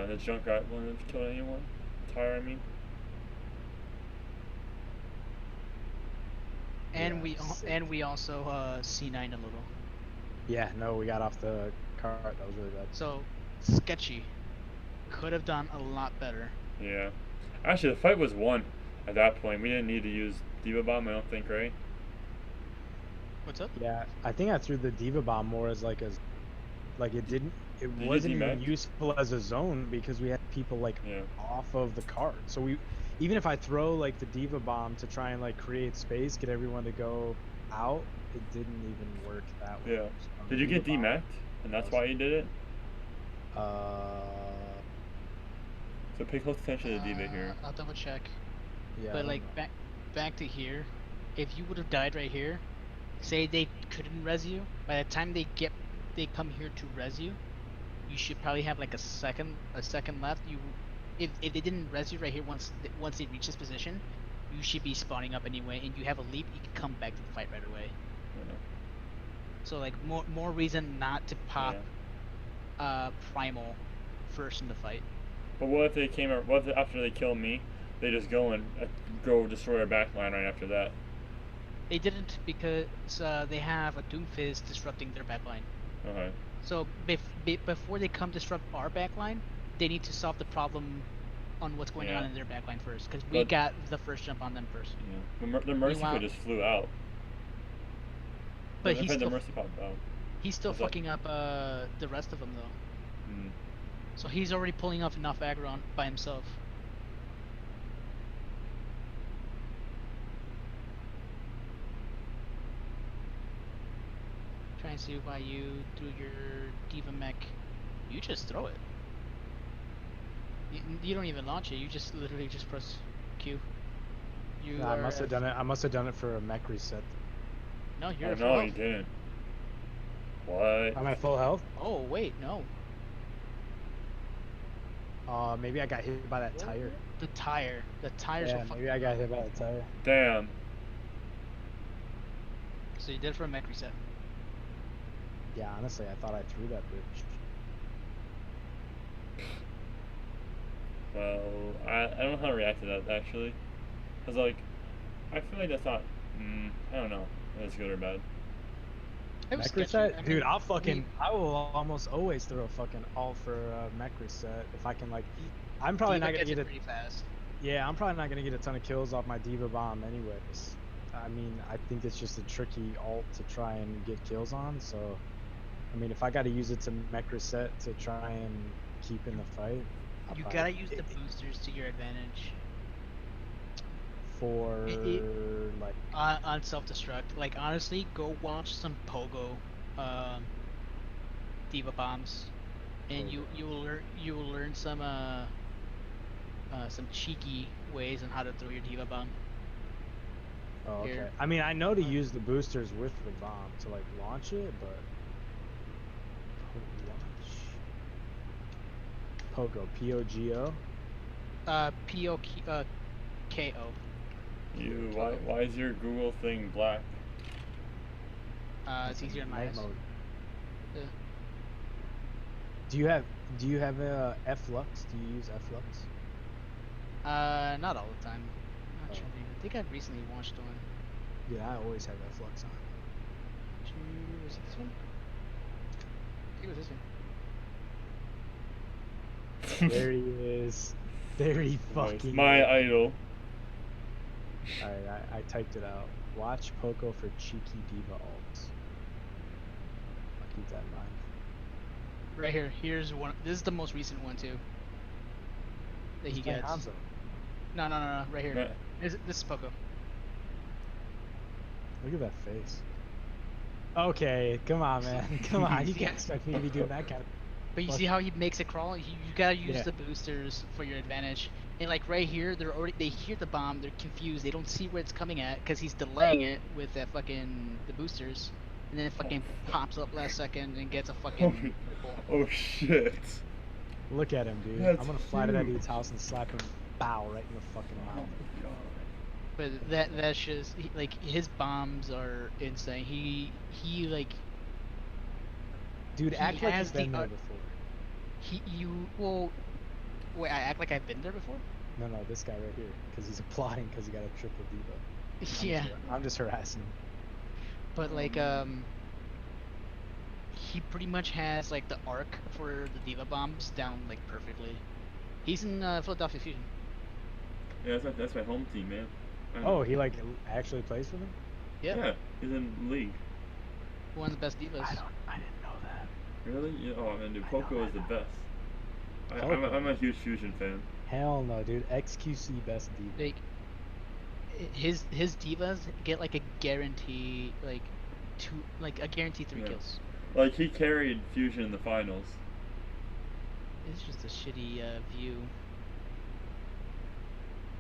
The Junkrat wouldn't have killed anyone. Tyre, I mean. And Yeah, we also C9 a little. Yeah, no, we got off the cart. That was really bad. So sketchy. Could have done a lot better. Yeah. Actually, the fight was won at that point. We didn't need to use Diva Bomb, I don't think, right? What's up? Yeah, I think I threw the Diva Bomb more as like it wasn't even useful as a zone because we had people like off of the cart. So even if I throw like the Diva Bomb to try and like create space, get everyone to go out, it didn't even work that way. Yeah. Did you get demeched? And that's why you did it? So pay close attention to the Diva here. I'll double check. Yeah. But like back to here, if you would have died right here, say they couldn't res you, by the time they come here to res you, you should probably have like a second left. If they didn't res you right here once they reach this position, you should be spawning up anyway, and you have a leap, you can come back to the fight right away. Yeah. So like more reason not to pop primal first in the fight. But what if they what if after they kill me, they just go and go destroy our backline right after that? They didn't, because they have a Doomfist disrupting their backline. Okay. So before they come disrupt our backline, they need to solve the problem on what's going on in their backline first, because we got the first jump on them first. Yeah. The Mercy could just flew out. But he's still, the Mercy popped out. He's still fucking up the rest of them though. Mm. So he's already pulling off enough aggro by himself. Trying to see why you threw your Diva mech. You just throw it. You don't even launch it. You just literally just press Q. I must have done it. I must have done it for a mech reset. No, you're at full full health. You didn't. What? I'm at full health. Oh wait, no. Maybe I got hit by that tire. The tires. Yeah, maybe I got hit by the tire. Damn. So you did it for a mech reset. Yeah, honestly, I thought I threw that bitch. Well, I don't know how to react to that actually, cause like, I feel like that's not. I don't know. If that's good or bad. Mech reset? Dude, I will almost always throw a fucking ult for mech reset if I can like. I'm probably not gonna get it pretty fast. Yeah, I'm probably not gonna get a ton of kills off my Diva Bomb anyways. I mean, I think it's just a tricky ult to try and get kills on, so I mean, if I got to use it to mech reset to try and keep in the fight, I'll You probably gotta use the boosters to your advantage. for like On self-destruct. Like honestly, go watch some Pogo, Diva bombs, and Pogo. you will learn some cheeky ways on how to throw your Diva bomb. Oh, okay. Here. I mean, I know to use the boosters with the bomb to like launch it, but launch Pogo, P-O-G-O. K-O. You, why is your Google thing black? It's easier on my night eyes. mode. Yeah. Do you have a F-Lux? Do you use F-Lux? Not all the time. Not Oh. sure. I think I've recently watched one. Yeah, I always have F-Lux on. Was it this one? I think it was this one. There he is. There he fucking My is. idol. Alright, I typed it out. Watch Poco for cheeky diva ults. I'll keep that in mind. Right here. Here's one. This is the most recent one too. That he He's playing gets. Hanzo. No. Right here. Right. This is Poco. Look at that face. Okay, come on, man. Come on. You Yeah. can't expect me to be doing that kind of. But you Fuck. see how he makes it crawl? You gotta use Yeah. the boosters for your advantage. And like right here, they hear the bomb, they're confused, they don't see where it's coming at because he's delaying it with the boosters, and then it fucking pops up last second and gets a fucking triple. Oh shit. Look at him, dude. That's I'm gonna fly to that huge. dude's house and slap him, bow, right in the fucking Oh mouth. my god. But that's just like his bombs are insane. He like Dude, he act like has you've been the there before. well wait, I act like I've been there before? No, this guy right here, because he's applauding because he got a triple diva. Yeah. I'm just harassing him. But like he pretty much has like the arc for the Diva bombs down like perfectly. He's in Philadelphia Fusion. Yeah, that's my home team, man. Oh, he like actually plays for them? Yeah. Yeah, he's in league. One of the best Divas. I didn't know that. Really? Yeah. Oh man, dude, I know, Poco I is the know. best. Poco. I'm a huge Fusion fan. Hell no, dude. XQC best diva. Like his Divas get like a guarantee like a guarantee 3 Yeah. kills. Like he carried Fusion in the finals. It's just a shitty view.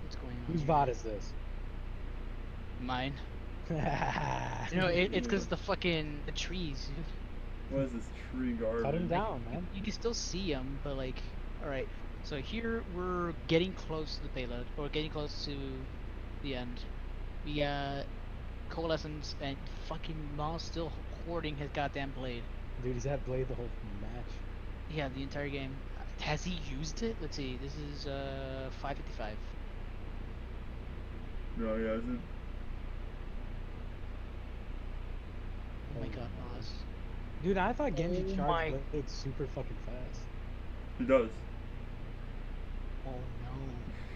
What's going on? Whose here? VOD is this? Mine. You know, it's because the trees. What is this tree garbage? Cut him down, man. You can still see them, but like, all right. So here we're getting close to the payload, or getting close to the end. We got Coalescence and fucking Maul still hoarding his goddamn blade. Dude, he's had blade the whole match. Yeah, the entire game. Has he used it? Let's see. This is 555. No, he hasn't. Oh my god, Moss. Dude, I thought Genji Oh charged my- blade super fucking fast. He does. Oh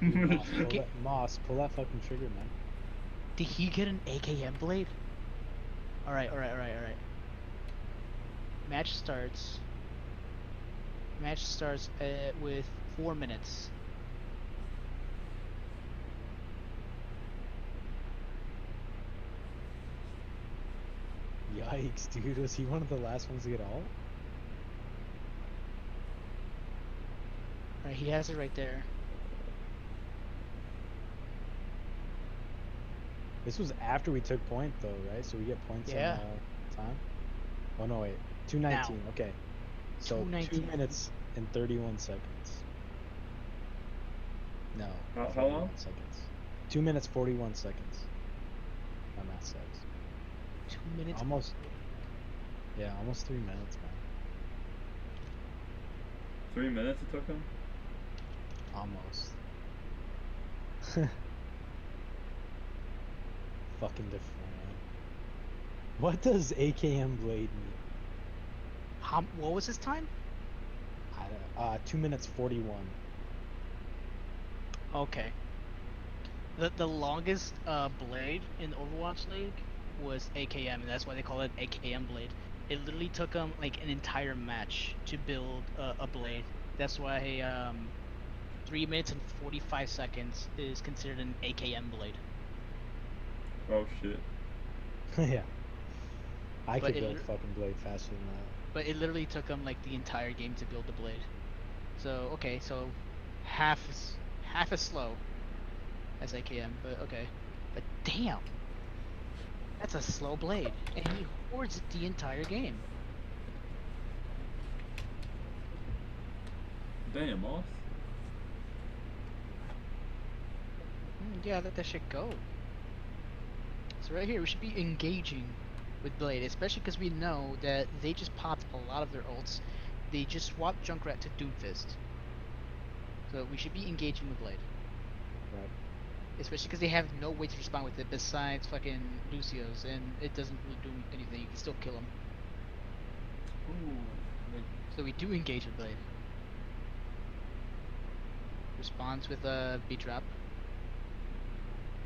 no. Moss, pull that fucking trigger, man. Did he get an AKM blade? Alright. Match starts. Match starts with 4 minutes. Yikes, dude. Was he one of the last ones to get all? Alright, he has it right there. This was after we took point, though, right? So we get points Yeah. on time? Oh, no, wait. 2:19. Okay. So 2:19. 2 minutes and 31 seconds. No. How 41 long? seconds. 2 minutes, 41 seconds. My math says. 2 minutes. Almost. Yeah, almost 3 minutes, man. 3 minutes it took him? Almost. Fucking different, man. What does AKM blade mean? What was his time? I don't, 2 minutes 41. Okay. The longest blade in Overwatch League was AKM, and that's why they call it AKM blade. It literally took them like an entire match to build a blade. That's why 3 minutes and 45 seconds is considered an AKM blade. Oh shit. Yeah. I But could build fucking blade faster than that. But it literally took them like the entire game to build the blade. So okay, so half as slow as AKM, but okay. But damn, that's a slow blade, and he hoards it the entire game. Damn, Moss. Yeah, let that shit go. So right here, we should be engaging with Blade, especially because we know that they just popped a lot of their ults. They just swapped Junkrat to Doomfist. So we should be engaging with Blade. Right. Especially because they have no way to respond with it besides fucking Lucio's, and it doesn't really do anything. You can still kill him. Ooh. So we do engage with Blade. Responds with a B-trap.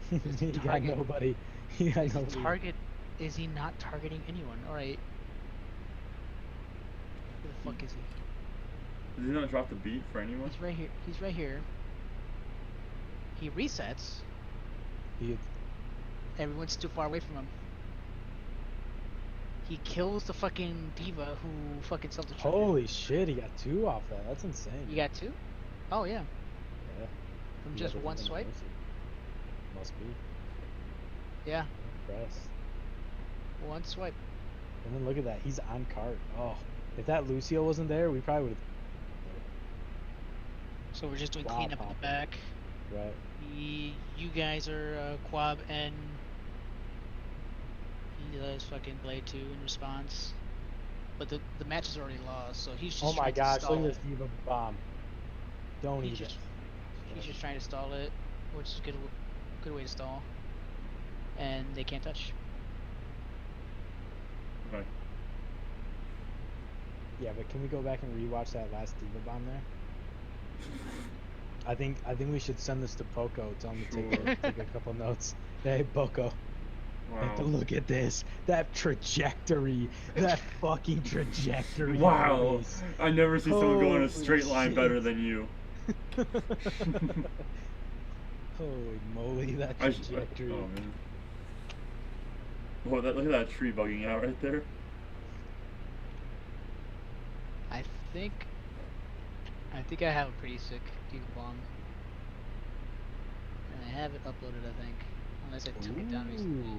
He got nobody. He got nobody. Is he not targeting anyone? Alright. Where the fuck is he? Did he not drop the beat for anyone? He's right here. He's right here. He resets. Everyone's too far away from him. He kills the fucking diva who fucking self-destructed. Holy shit, he got 2 off that. That's insane. You got 2? Oh yeah. Yeah. From just one swipe? Must be. Yeah. Impressed. One swipe. And then look at that. He's on cart. Oh. If that Lucio wasn't there, we probably would have. So we're just doing cleanup in the back. Right. You guys are Quab, and he does fucking Blade 2 in response. But the match is already lost, so he's just oh my gosh, to stall look at this diva bomb. Don't eat it. He's just trying to stall it, which is a good way to stall. And they can't touch. Okay. Yeah, but can we go back and rewatch that last diva bomb there? I think we should send this to Poco. Tell him to take a couple notes. Hey, Poco. Wow. Look at this. That trajectory. That fucking trajectory. Wow. I never see someone go in a straight line shit. better than you. Holy moly, that trajectory. Oh man. Whoa, look at that tree bugging out right there. I think I have a pretty sick diva bomb. And I have it uploaded, I think. Unless I took it down recently.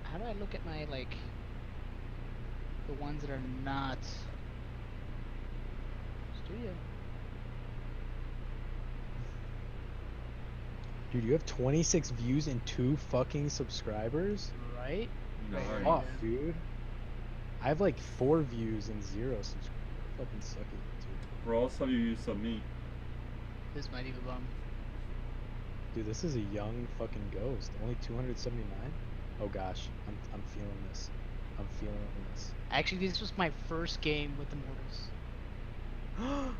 How do I look at my, like, the ones that are not studio? Dude, you have 26 views and 2 fucking subscribers? Right? Nice. Off, dude. I have like 4 views and 0 subscribers. Fucking suck it, dude. Bro, I'll sub you sub me. This might even bomb. Dude, this is a young fucking ghost. Only 279? Oh gosh, I'm feeling this. I'm feeling this. Actually, this was my first game with the Mortals.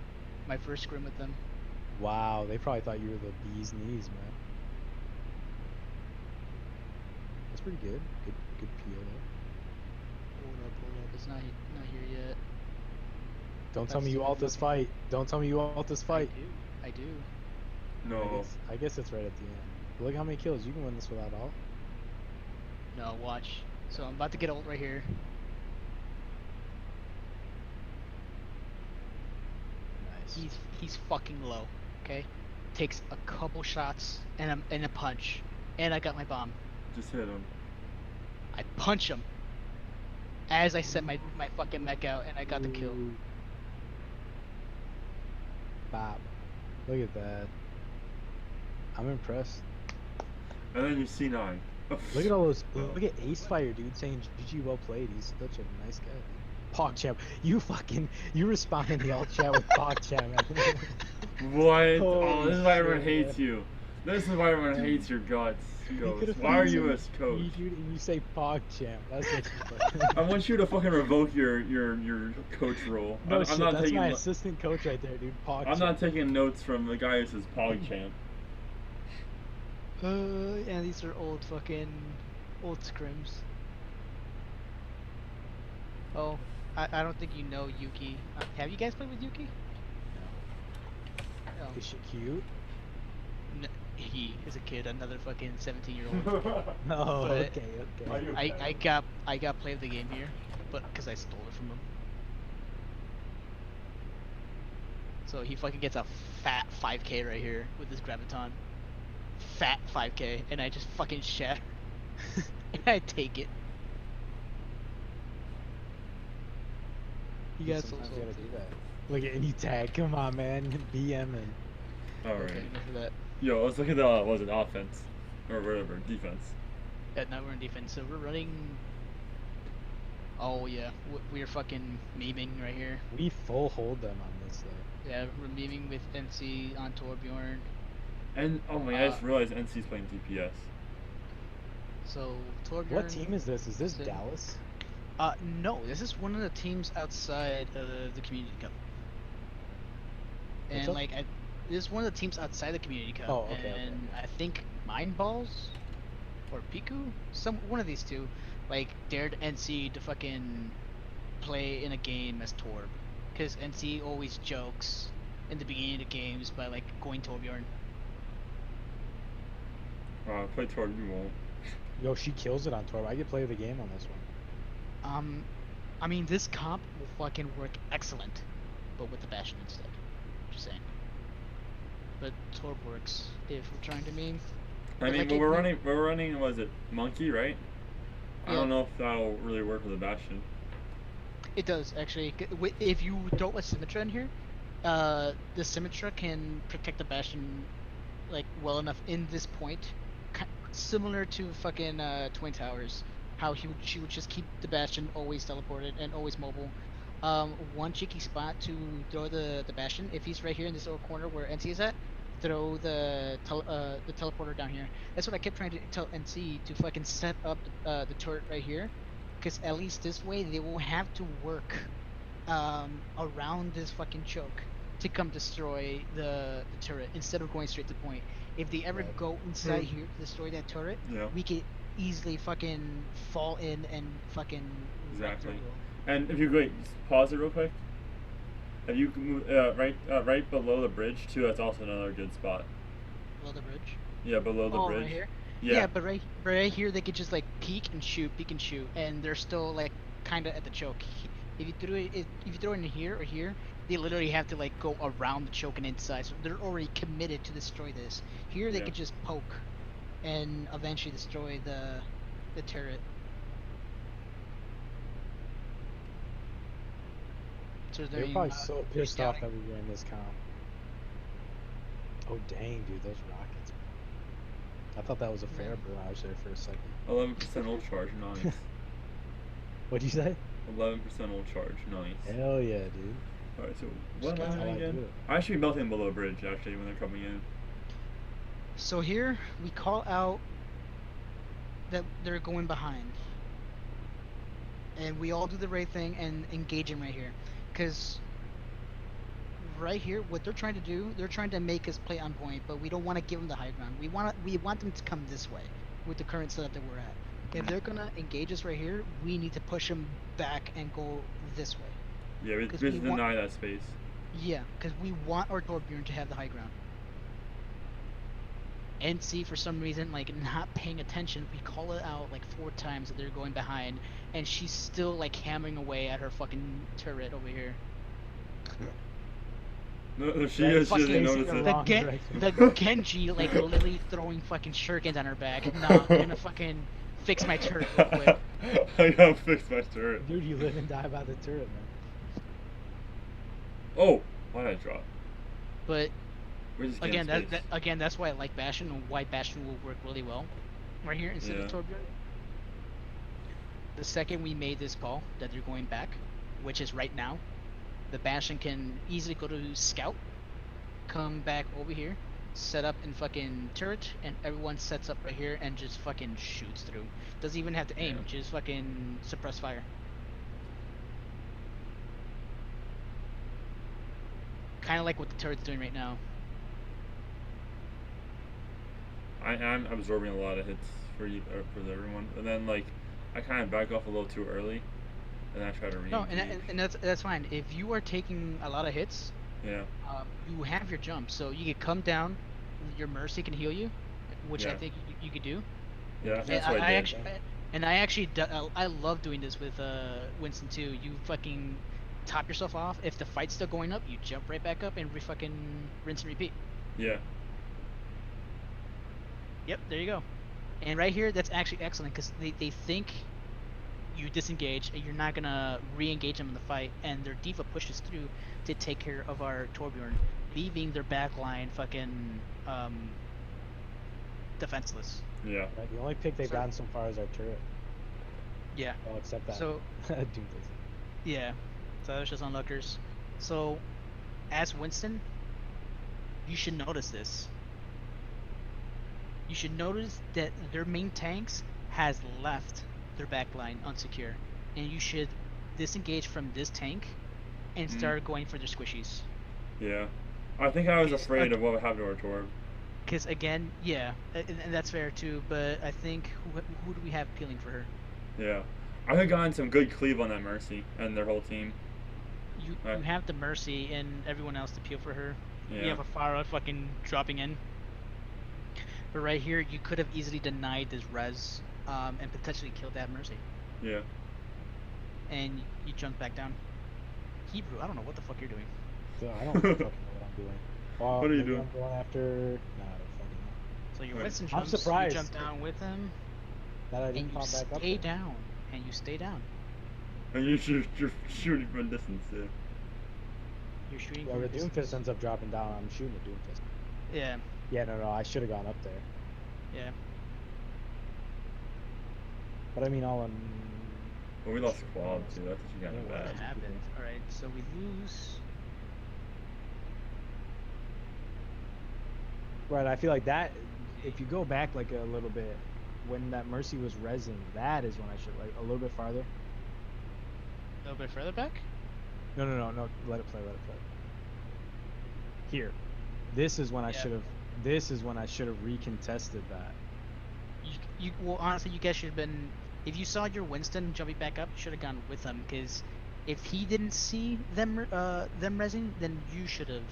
My first scrim with them. Wow, they probably thought you were the bee's knees, man. That's pretty good. Good peel there. Hold up. It's not here yet. Don't tell me you ult this fight. Don't tell me you ult this fight. I do. No. I guess it's right at the end. But look how many kills. You can win this without ult. No, watch. So I'm about to get ult right here. Nice. He's fucking low. Okay. Takes a couple shots and a punch, and I got my bomb. Just hit him. I punch him as I set my fucking mech out, and I got the kill. Ooh. Bop. Look at that. I'm impressed. And then you C9. Look at all those. Look at Ace Fire, dude, saying GG, well played. He's such a nice guy. PogChamp. You respond in the alt chat with PogChamp. What? Oh, this is why shit, everyone hates man. you. This is why everyone hates your guts, Ghost. Why are you as coach? You say PogChamp. That's what I want you to fucking revoke your coach role. No I'm shit, not that's taking. my assistant coach right there, dude. PogChamp. I'm not taking notes from the guy who says PogChamp. Yeah, these are old scrims. Oh, I don't think you know Yuki. Have you guys played with Yuki? No. Oh, Is she cute? he is a kid, another fucking 17-year-old. No. But Okay. Are Okay. you I got play of the game here, but because I stole it from him. So he fucking gets a fat 5K right here with this graviton. Fat 5K, and I just fucking shatter. And I take it. He Dude, got so sometimes you gotta salty. do that. Look at any tag. Come on, man. BM and All Okay, right. enough of that. Yo, let's look at the was it offense or whatever defense. Yeah, now we're in defense, so we're running. Oh yeah, we're fucking memeing right here. we full hold them on this though. Yeah, we're memeing with MC on Torbjorn. And oh my, I just realized NC's playing DPS. So Torbjorn. What team is this? Is this Sid- Dallas? No, this is one of the teams outside of the Community Cup. What's And up? like this is one of the teams outside the Community Cup. Oh, okay, okay, And okay. I think Mind Balls or Piku, one of these two, like dared NC to fucking play in a game as Torb, because NC always jokes in the beginning of the games by like going Torbjorn. Play Tord, you won't. Yo, she kills it on Torb. I could play the game on this one. I mean this comp will fucking work excellent, but with the Bastion instead. Just saying. But Torb works if we're trying to meme. I But mean, like but if we're running. Was it Monkey, right? I Yeah. don't know if that'll really work with a Bastion. It does actually. If you throw a Symmetra in here, the Symmetra can protect the Bastion like well enough in this point, similar to fucking Twin Towers. How she would just keep the Bastion always teleported and always mobile. One cheeky spot to throw the Bastion if he's right here in this little corner where NC is at. Throw the teleporter down here. That's what I kept trying to tell NC to fucking set up the turret right here, because at least this way they will have to work around this fucking choke to come destroy the turret instead of going straight to point. If they ever Right. go inside here to destroy that turret, Yeah. we could easily fucking fall in and fucking wreck their Exactly. world. And if you wait, pause it real quick. If you move right below the bridge too, that's also another good spot. Below the bridge. Yeah, below the Oh, bridge. right here. Yeah. Yeah, but right here they could just like peek and shoot, and they're still like kind of at the choke. If you throw it in here or here, they literally have to like go around the choke and inside. So they're already committed to destroy this. Here they Yeah. could just poke, and eventually destroy the turret. So They're probably so pissed off that we were in this comp. Oh dang, dude, those rockets. I thought that was a fair barrage there for a second. 11% ult charge, nice. What'd you say? 11% ult charge, nice. Hell yeah, dude. Alright, so what am I That's how doing I do again? it. I should be melting below bridge actually when they're coming in. So here we call out that they're going behind, and we all do the right thing and engage them right here, because right here what they're trying to do, they're trying to make us play on point, but we don't want to give them the high ground. We want them to come this way with the current setup that we're at. If they're gonna engage us right here, we need to push them back and go this way. Yeah, we 'Cause just we want- deny that space. Yeah, because we want our Torbjorn to have the high ground. NC for some reason like not paying attention. We call it out like 4 times that they're going behind, and she's still like hammering away at her fucking turret over here. No, she That is. She doesn't fucking notice the it. wrong direction. The Genji like literally throwing fucking shurikens on her back. Nah, I'm gonna fucking fix my turret real quick. I gotta fix my turret. Dude, you live and die by the turret, man. Oh, why did I drop? But We're just again, getting space. that's why I like Bastion and why Bastion will work really well right here instead of Yeah. Torbjorn. The second we made this call that they're going back, which is right now, the Bastion can easily go to scout, come back over here, set up in fucking turret, and everyone sets up right here and just fucking shoots through. Doesn't even have to aim, Yeah. just fucking suppress fire. Kind of like what the turret's doing right now. I'm absorbing a lot of hits for you for everyone, and then like I kind of back off a little too early, and then I try to No, re-engage. and that's fine. If you are taking a lot of hits, Yeah, you have your jump, so you could come down. Your mercy can heal you, which I yeah, think you could do. yeah. I think Defense And that's what I I did. actually, and I actually, I love doing this with Winston too. You fucking top yourself off. If the fight's still going up, you jump right back up and fucking rinse and repeat. Yeah, Yep, there you go. And right here, that's actually excellent because they think you disengage and you're not gonna re-engage them in the fight, and their diva pushes through to take care of our Torbjorn, leaving their back line fucking defenseless. yeah. Right, the only pick they've So gotten so far is our turret. yeah, Oh, except that so Doomfist. yeah, so that's just unlockers. So as Winston, you should notice this. You should notice that their main tanks has left their back line unsecure, and you should disengage from this tank and Mm, start going for their squishies. yeah. I think I was Cause, afraid of what would happen to our Torb. cause again, yeah, and that's fair too. But I think who do we have peeling for her? Yeah, I could have gotten some good cleave on that Mercy and their whole team. You have the Mercy and everyone else to peel for her. We Yeah, have a Farah fucking dropping in. But right here, you could have easily denied this res, and potentially killed that Mercy. yeah. And you jump back down. Hebrew, I don't know what the fuck you're doing. So I don't fucking know what I'm doing. Well, What are you maybe doing? I'm going after. Nah, I don't fucking know. So your Right. Winston I'm jumps, you surprised jump down with him, that I and didn't you pop back up stay there. down. And you stay down. And you're shooting from distance too. You're shooting Well, from the a distance. Doomfist ends up dropping down. I'm shooting the Doomfist. Yeah, Yeah, no, I should have gone up there. yeah. But I mean, all in. Well, we lost quad too. That's what you got Yeah, bad. What happened? Alright, so we lose. Right, I feel like that. If you go back like a little bit, when that Mercy was rezzing, that is when I should like a little bit farther. A little bit further back? No, let it play, Here, this is when I Yeah. should have. This is when I should have recontested that. Well, honestly, you guys should have been. If you saw your Winston jumping back up, you should have gone with him. Because if he didn't see them rezzing, then you should have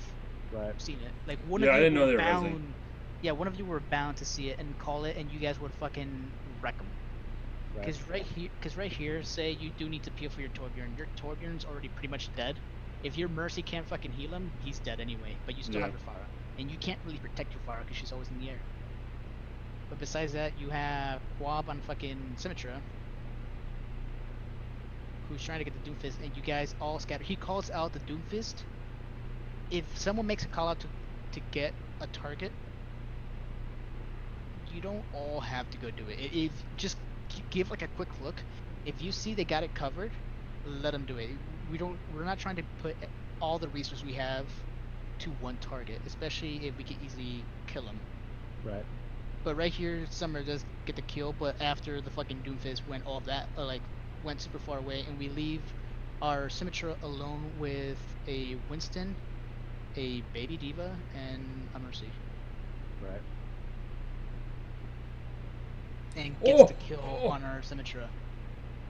Right. seen it. Like one Yeah, of I you didn't know were they were bound. rezzing. Yeah, one of you were bound to see it and call it, and you guys would fucking wreck them. Right. Because right here, say you do need to peel for your Torbjorn. Your Torbjorn's already pretty much dead. If your Mercy can't fucking heal him, he's dead anyway. But you still Yeah. have your Farah, and you can't really protect your Farah because she's always in the air. But besides that, you have Quab on fucking Symmetra, who's trying to get the Doomfist, and you guys all scatter. He calls out the Doomfist. If someone makes a call out to get a target, you don't all have to go do it. If just give like a quick look. If you see they got it covered, let them do it. We're not trying to put all the resources we have to one target, especially if we can easily kill them. Right. But right here, Summer does get the kill, but after the fucking Doomfist went all of that, went super far away, and we leave our Symmetra alone with a Winston, a Baby Diva, and a Mercy. Right. And gets Oh! the kill Oh! on our Symmetra.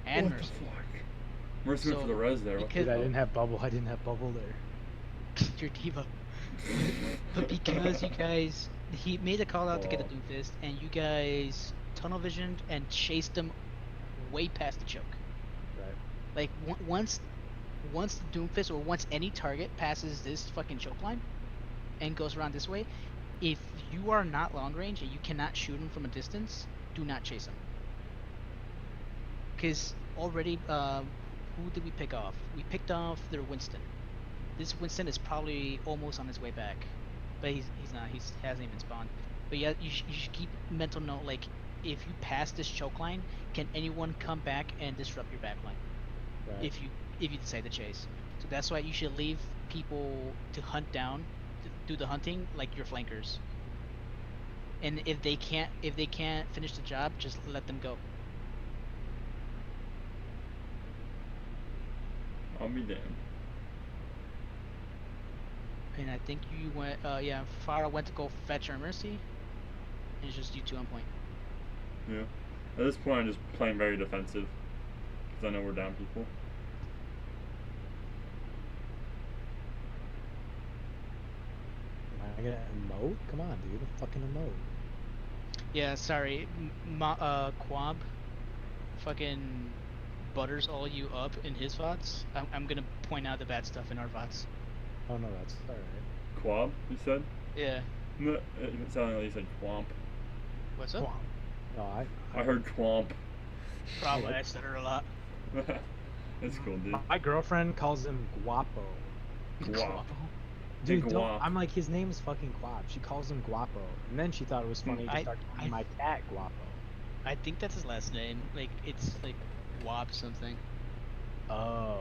And What Mercy. the fuck? Mercy went for So, the res there. What because- the Dude, I hell? didn't have bubble. I didn't have bubble there. Your Diva. But because you guys, he made a call out to get a Oh. Doomfist, and you guys tunnel visioned and chased him way past the choke. Right. Like once the Doomfist or once any target passes this fucking choke line and goes around this way, if you are not long range and you cannot shoot him from a distance, do not chase him. Because already, who did we pick off? We picked off their Winston. This Winston is probably almost on his way back, but he's not. He hasn't even spawned. But yeah, you should keep mental note. Like, if you pass this choke line, can anyone come back and disrupt your back line? Right. If you decide to chase. So that's why you should leave people to hunt down, to do the hunting, like your flankers. And if they can't finish the job, just let them go. I'll be damned. And I think you went, yeah, Farah went to go fetch our Mercy. and it's just you two on point. Yeah. At this point, I'm just playing very defensive because I know we're down people. Am I gonna emote? Come on, dude. Fucking emote. Yeah, sorry, Quab, fucking butters all you up in his VODs. I'm gonna point out the bad stuff in our VODs. Oh no, that's alright. Quab, you said? Yeah. No, it sounded like you said quamp. What's up? No, I heard quamp. Probably I stutter a lot. That's cool, dude. My girlfriend calls him Guapo. Guap. Dude, Hey, don't. Guap. I'm like, his name is fucking Guap. She calls him Guapo, and then she thought it was funny to start calling my cat Guapo. I think that's his last name. Like it's like Wop something. Oh.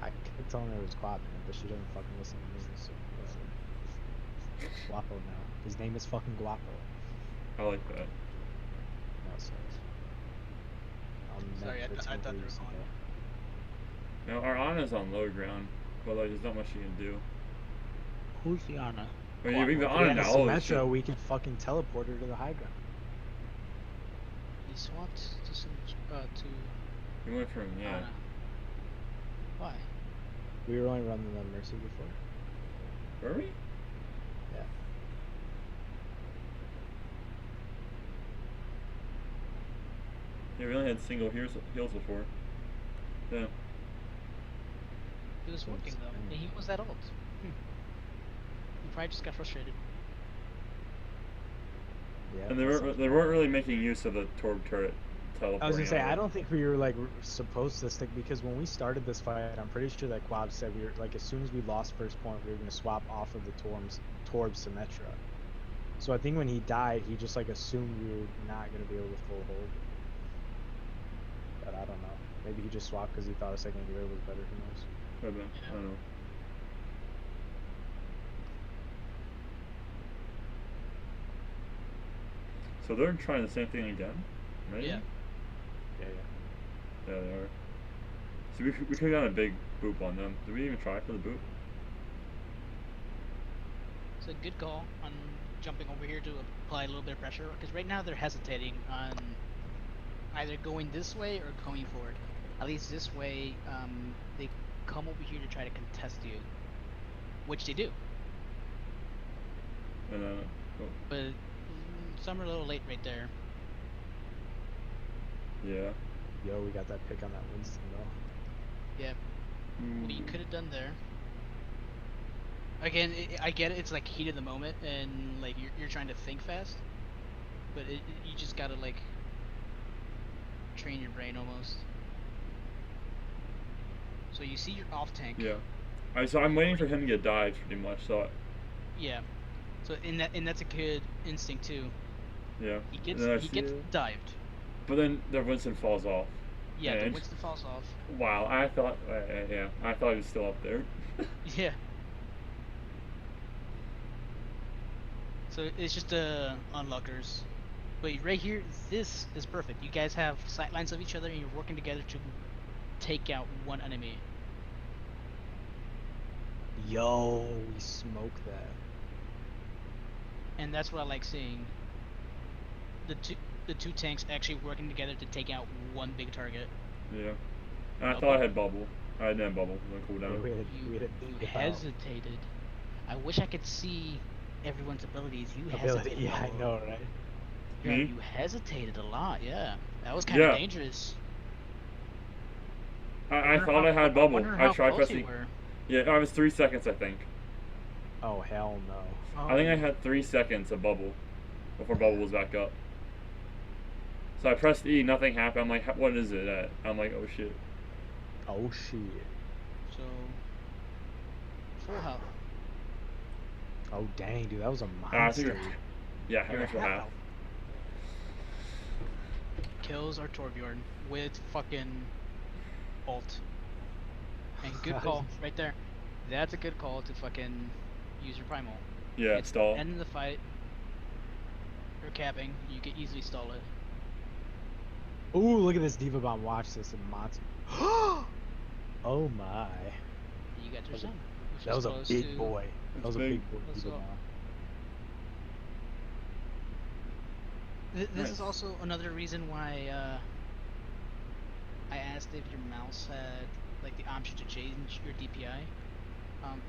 I kept telling her it was Guap, man, but she doesn't fucking listen to me. So whatever. Guapo now. His name is fucking Guapo. I like that. No, sorry. Sorry, I thought they were on. Now, our Anna's on low ground, but like, there's not much you can do. Who's the Anna? I mean, we got If we Anna had now. a Holy Symmetra, shit. we can fucking teleport her to the high ground. He swapped to some to We went from, yeah. Anna. Why? We were only running on Mercy before. Were we? Yeah. Yeah, we only had single heals before. Yeah. It was working though, and he was that old. He probably just got frustrated. Yeah. And they weren't really making use of the Torb turret teleporting. I was gonna say, either. I don't think we were like supposed to stick, because when we started this fight, I'm pretty sure that Quab said we were like, as soon as we lost first point, we were gonna swap off of the Torb Symmetra. So I think when he died, he just like assumed we were not gonna be able to full hold. But I don't know. Maybe he just swapped because he thought a second gear was better. Who knows? Could have been. I don't know. So they're trying the same thing again, right? Yeah. Yeah. Yeah, they are. So we could have gotten a big boop on them. Did we even try for the boop? It's a good call on jumping over here to apply a little bit of pressure, because right now they're hesitating on either going this way or going forward. At least this way, they come over here to try to contest you, which they do. And But some are a little late right there. yeah. Yo, we got that pick on that Winston though. Yeah. What you could have done there. Again, I get it. It's like heat of the moment, and like you're trying to think fast, but you just gotta like train your brain almost. So you see your off tank. Yeah. So I'm waiting for him to get dived pretty much. So. Yeah. So and that's a good instinct too. Yeah. He gets dived. But then the Winston falls off. Yeah, and the Winston falls off. Wow, I thought he was still up there. Yeah. So it's just unlockers. But right here, this is perfect. You guys have sight lines of each other, and you're working together to take out one enemy. Yo, we smoked that. And that's what I like seeing. The two tanks actually working together to take out one big target. Yeah. And I thought I had bubble. I didn't have bubble. I'm gonna cool down. Yeah, You hesitated. I wish I could see everyone's abilities. You ability, hesitated. yeah, I know, right? Yeah, Me? you hesitated a lot. Yeah, that was kind of dangerous. I thought I had bubble. I tried pressing. You were. Yeah, I was 3 seconds, I think. Oh hell no. Oh. I think I had 3 seconds of bubble before bubble was back up. So I pressed E, nothing happened. I'm like, what is it at? I'm like, oh shit. Oh shit. So full health. Oh dang, dude, that was a I think monster. yeah, I went for half. Kills our Torbjorn with fucking ult. And good call right there. That's a good call to fucking use your primal. Yeah, it's stall. Ending the fight or capping, you can easily stall it. Ooh, look at this Diva Bomb. Watch this, a monster. Oh my. You got your son. That was a big boy. That was a big boy Let's Diva go. Bomb. This is Nice. also another reason why I asked if your mouse had like the option to change your DPI.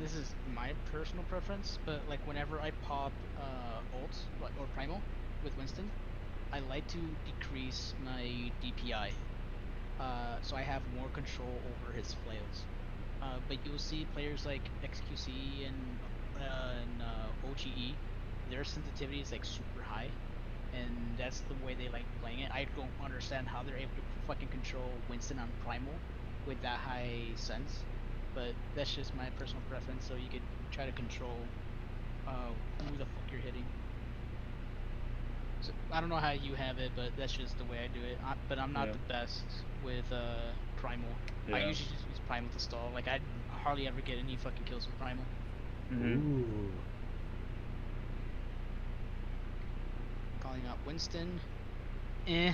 This is my personal preference, but like whenever I pop ult or primal with Winston, I like to decrease my DPI, so I have more control over his flails. But you'll see players like XQC and OGE, their sensitivity is like super high, and that's the way they like playing it. I don't understand how they're able to fucking control Winston on primal with that high sense, but that's just my personal preference. So you could try to control who the fuck you're hitting. So I don't know how you have it, but that's just the way I do it. But I'm not Yeah. the best with primal. I Yeah. usually just use primal to stall. Like I hardly ever get any fucking kills with primal. Ooh. Calling out Winston. Eh.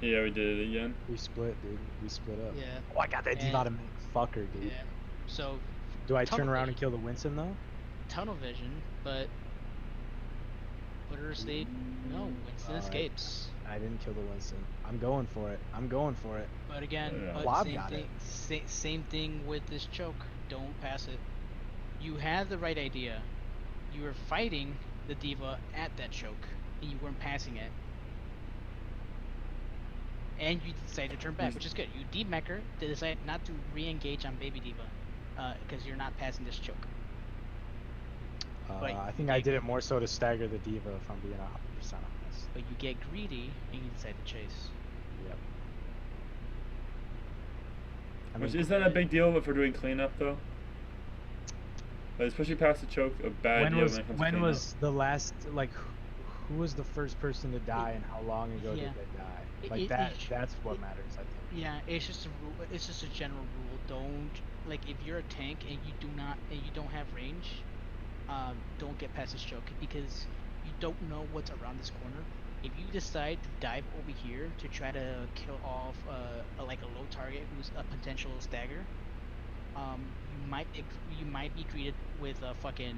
Yeah, we did it again. We split, dude. We split up. Yeah. Oh, I got that And automatic fucker, dude. yeah. So Do I tunnel turn around vision. and kill the Winston though? Tunnel vision, but Twitter state no. Winston Alright. escapes. I didn't kill the Winston. I'm going for it. I'm going for it. But again, Yeah. Blob same got thing. it. Same thing with this choke. Don't pass it. You had the right idea. You were fighting the diva at that choke, and you weren't passing it. And you decided to turn back, which is good. You demech her to decide not to re-engage on Baby Diva, because you're not passing this choke. But I think I did it more so to stagger the diva, if I'm being 100% honest. But you get greedy and you decide to chase. Yep. I Which mean, is that a big deal if we're doing cleanup though? Like, especially past the choke, a bad deal when it comes to when cleanup. was the last, like, who was the first person to die and how long ago Yeah. did they die? Like, It- that's what matters, I think. Yeah, it's just a rule. It's just a general rule. Don't, like, if you're a tank and you don't have range, don't get past this choke, because you don't know what's around this corner. If you decide to dive over here to try to kill off like a low target who's a potential stagger, you might be greeted with a fucking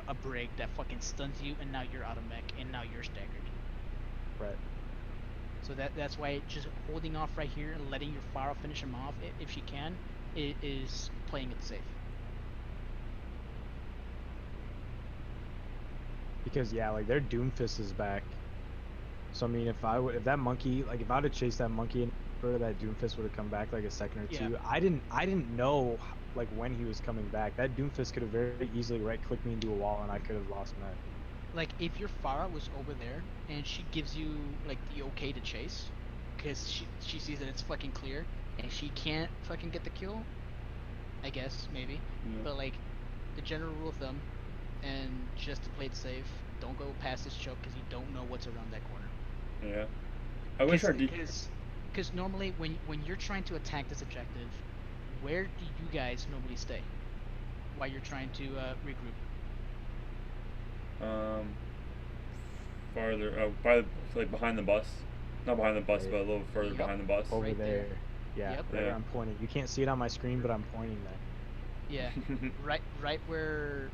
a brig that fucking stuns you, and now you're out of mech, and now you're staggered. Right. So that's why just holding off right here and letting your Pharah finish him off if she can is playing it safe. Because, yeah, like, their Doomfist is back. So, I mean, if that monkey, like, if I would have chased that monkey and that Doomfist would have come back, like, a second or two. Yeah. I didn't know, like, when he was coming back. That Doomfist could have very easily right-clicked me into a wall, and I could have lost mech. Like, if your Pharah was over there and she gives you like the okay to chase, because she sees that it's fucking clear and she can't fucking get the kill, I guess maybe. Yeah. But like, the general rule of thumb, and just to play it safe, don't go past this choke because you don't know what's around that corner. Yeah. I wish our Because normally when you're trying to attack this objective, where do you guys normally stay while you're trying to regroup? Farther, like behind the bus. Not behind the bus, but a little further Yup. behind the bus. Over Right there. there. Yeah, Yep. right where Yeah. I'm pointing. You can't see it on my screen, but I'm pointing there. Yeah, right where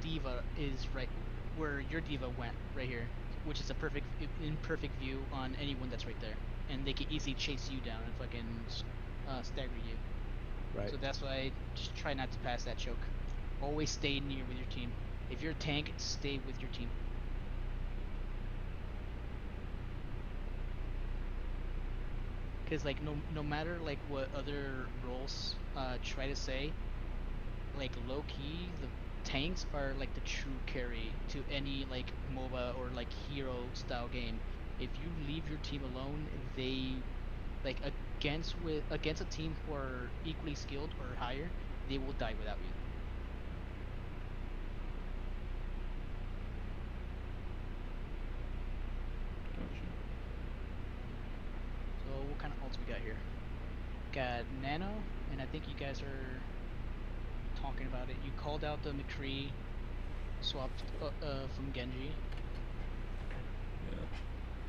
Diva is, right where your Diva went, right here, which is a perfect view on anyone that's right there, and they can easily chase you down and fucking stagger you. Right. So that's why I just try not to pass that choke. Always stay near with your team. If you're a tank, stay with your team. Because like no matter like what other roles try to say, like low key the tanks are like the true carry to any like MOBA or like hero style game. If you leave your team alone, they like against a team who are equally skilled or higher, they will die without you. So what kind of ults we got here? Got Nano, and I think you guys are talking about it. You called out the McCree swapped from Genji. Yeah.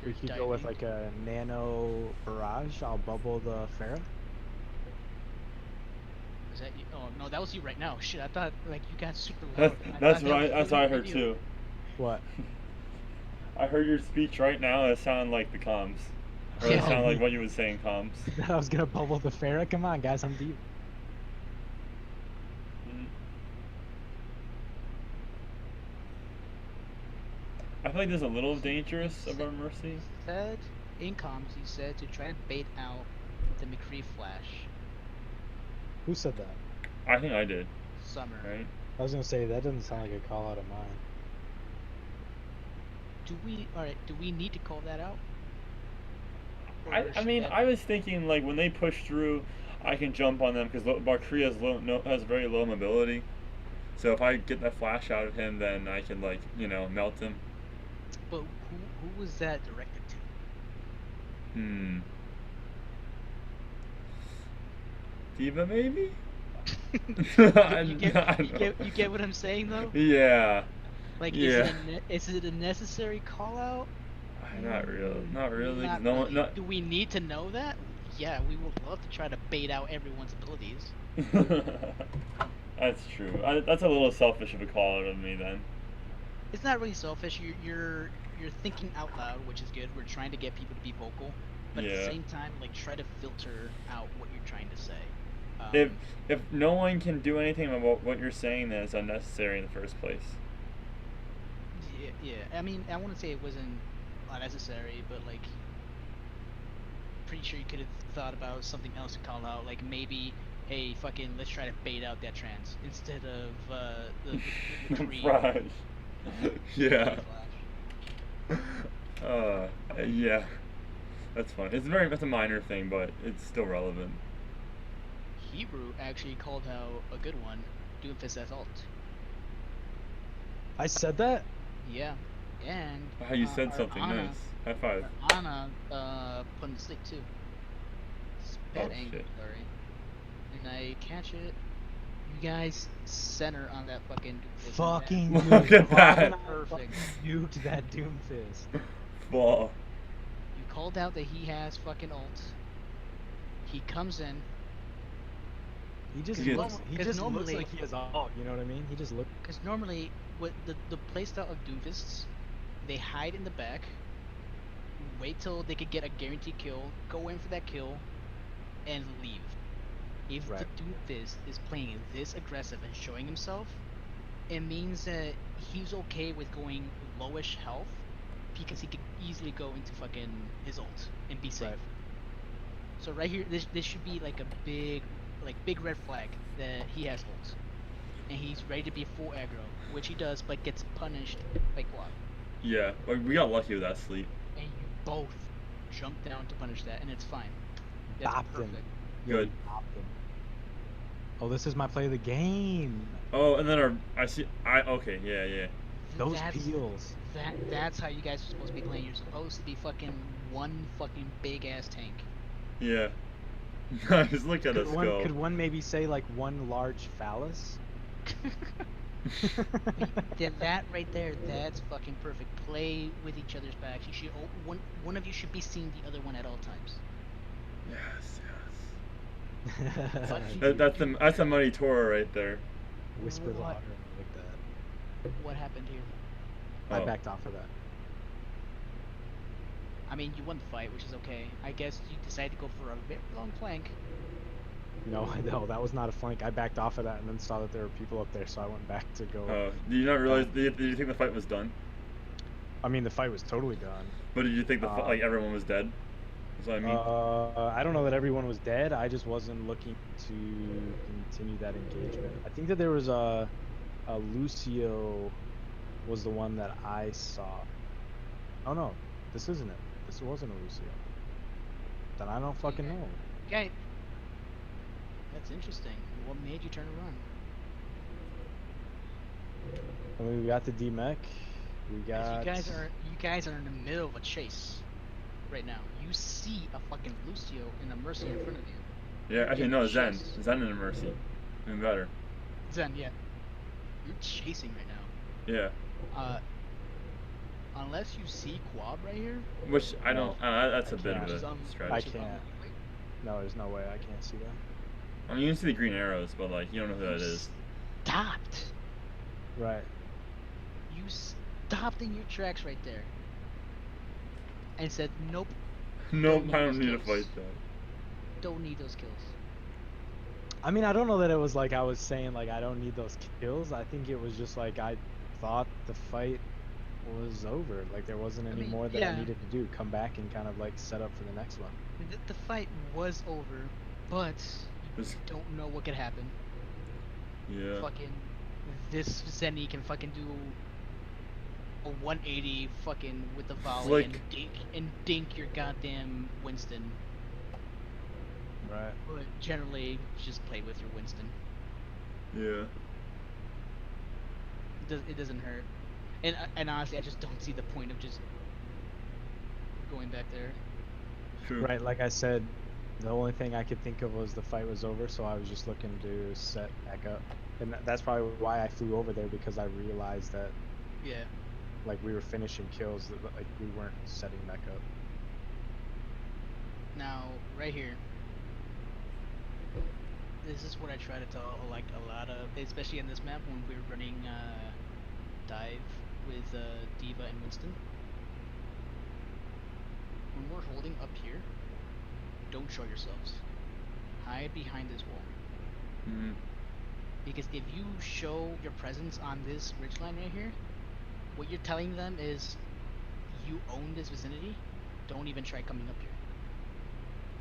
We could go with like a nano barrage. I'll bubble the Pharah. Is that you? Oh no, that was you right now. Shit, I thought like you got super loud. That's what I heard too. What? I heard your speech right now. It sounded like the comms, or it Yeah. sounded like what you was saying comms. I was gonna bubble the Farah. Come on, guys, I'm deep. I feel like there's a little dangerous of our mercy. Said in comms, he said to try and bait out the McCree flash. Who said that? I think I did. Summer. Right. I was gonna say that doesn't sound like a call out of mine. Do we need to call that out? I mean, I was thinking like when they push through, I can jump on them because Bakri has very low mobility. So if I get that flash out of him, then I can like melt him. But who was that directed to? Diva maybe? you get what I'm saying though? Yeah. Like, yeah. is it a necessary call out? Not really. Not really. Not no, really. Not... Do we need to know that? Yeah, we would love to try to bait out everyone's abilities. That's true. That's a little selfish of a call out of me then. It's not really selfish. You're thinking out loud, which is good. We're trying to get people to be vocal, but at the same time, like, try to filter out what you're trying to say. If no one can do anything about what you're saying, then it's unnecessary in the first place. Yeah. I mean, I wouldn't say it wasn't unnecessary, but like, pretty sure you could have thought about something else to call out. Like maybe, hey, fucking, let's try to bait out that trans instead of the Korean. Right. Yeah. Yeah. That's fine. That's a minor thing, but it's still relevant. Hebrew actually called out a good one, Doomfist as alt. I said that? Yeah. And Wow, you said something Anna, nice. High five. Anna put in the stick too. It's bad angle, shit. sorry. And I catch it. You guys center on that fucking Doomfist. Fucking Look at that. Perfect. Nuked that Doomfist. Ball. You called out that he has fucking ult. He comes in. He just looks looks like he has ult, you know what I mean? He just looks. Because normally, what the playstyle of Doomfists, they hide in the back, wait till they could get a guaranteed kill, go in for that kill, and leave. If the Doomfist is playing this aggressive and showing himself, it means that he's okay with going lowish health, because he could easily go into fucking his ult and be safe. Right. So right here, this should be like a big red flag that he has ult, and he's ready to be full aggro, which he does, but gets punished by Quad. Yeah, we got lucky with that sleep. And you both jump down to punish that, and it's fine. That's Bopped him. perfect. Good. Oh, this is my play of the game. Oh, and then okay, yeah. Those peels. That's how you guys are supposed to be playing. You're supposed to be fucking one fucking big ass tank. Yeah. Nice, look at us go. Could one maybe say like one large phallus? That right there, that's fucking perfect. Play with each other's backs. You should one of you should be seeing the other one at all times. Yes. That's a money Torah right there. Whisper the What? honor like that. What happened here? I backed off of that. I mean, you won the fight, which is okay. I guess you decided to go for a very long flank. No, that was not a flank. I backed off of that and then saw that there were people up there, so I went back to go. Oh, did you not realize? Did you think the fight was done? I mean, the fight was totally done. But did you think like everyone was dead? That's what I mean. I don't know that everyone was dead. I just wasn't looking to continue that engagement. I think that there was a Lucio was the one that I saw. Oh no, this isn't it. This wasn't a Lucio. Then I don't fucking know. Okay. That's interesting. What made you turn around? I mean, we got the D-Mech. We got. You guys are in the middle of a chase right now. You see a fucking Lucio and a Mercy in front of you. Yeah, actually no, Zen and a Mercy, even better. Zen, yeah. You're chasing right now. Yeah. Unless you see Quab right here. Which I don't. That's a bit of can't. a stretch. I can't. No, there's no way I can't see that. I mean, you can see the green arrows, but like you don't know who that is. Stopped. Right. You stopped in your tracks right there. and said, nope, Nope, I those don't need to kills. fight that. Don't need those kills. I mean, I don't know that it was like I was saying like I don't need those kills. I think it was just like I thought the fight was over. Like there wasn't I any mean, more that I yeah, needed to do. Come back and kind of like set up for the next one. the fight was over, but you This- don't know what could happen. Yeah. Fucking, this Zenny can fucking do a 180 fucking with the volley Like- and dink your goddamn Winston. Right. But generally, just play with your Winston. Yeah. It doesn't hurt. And honestly, I just don't see the point of just going back there. True. Right. Like I said, the only thing I could think of was the fight was over, so I was just looking to set back up. And that's probably why I flew over there, because I realized that Yeah. like we were finishing kills, that like we weren't setting back up. Now, right here. This is what I try to tell like a lot of, especially in this map when we're running dive with Diva and Winston. When we're holding up here, don't show yourselves. Hide behind this wall. Mm-hmm. Because if you show your presence on this ridgeline right here, what you're telling them is you own this vicinity. Don't even try coming up here.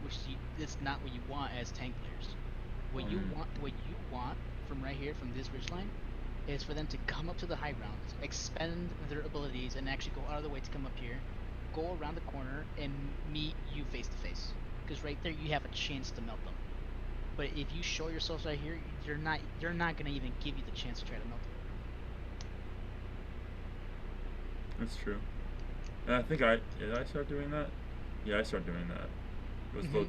Which is not what you want as tank players. What you want from right here, from this ridgeline, is for them to come up to the high ground, expend their abilities, and actually go out of the way to come up here, go around the corner, and meet you face to face. Because right there, you have a chance to melt them. But if you show yourselves right here, they're not gonna even give you the chance to try to melt them. That's true. And I think did I start doing that? Yeah, I started doing that. It was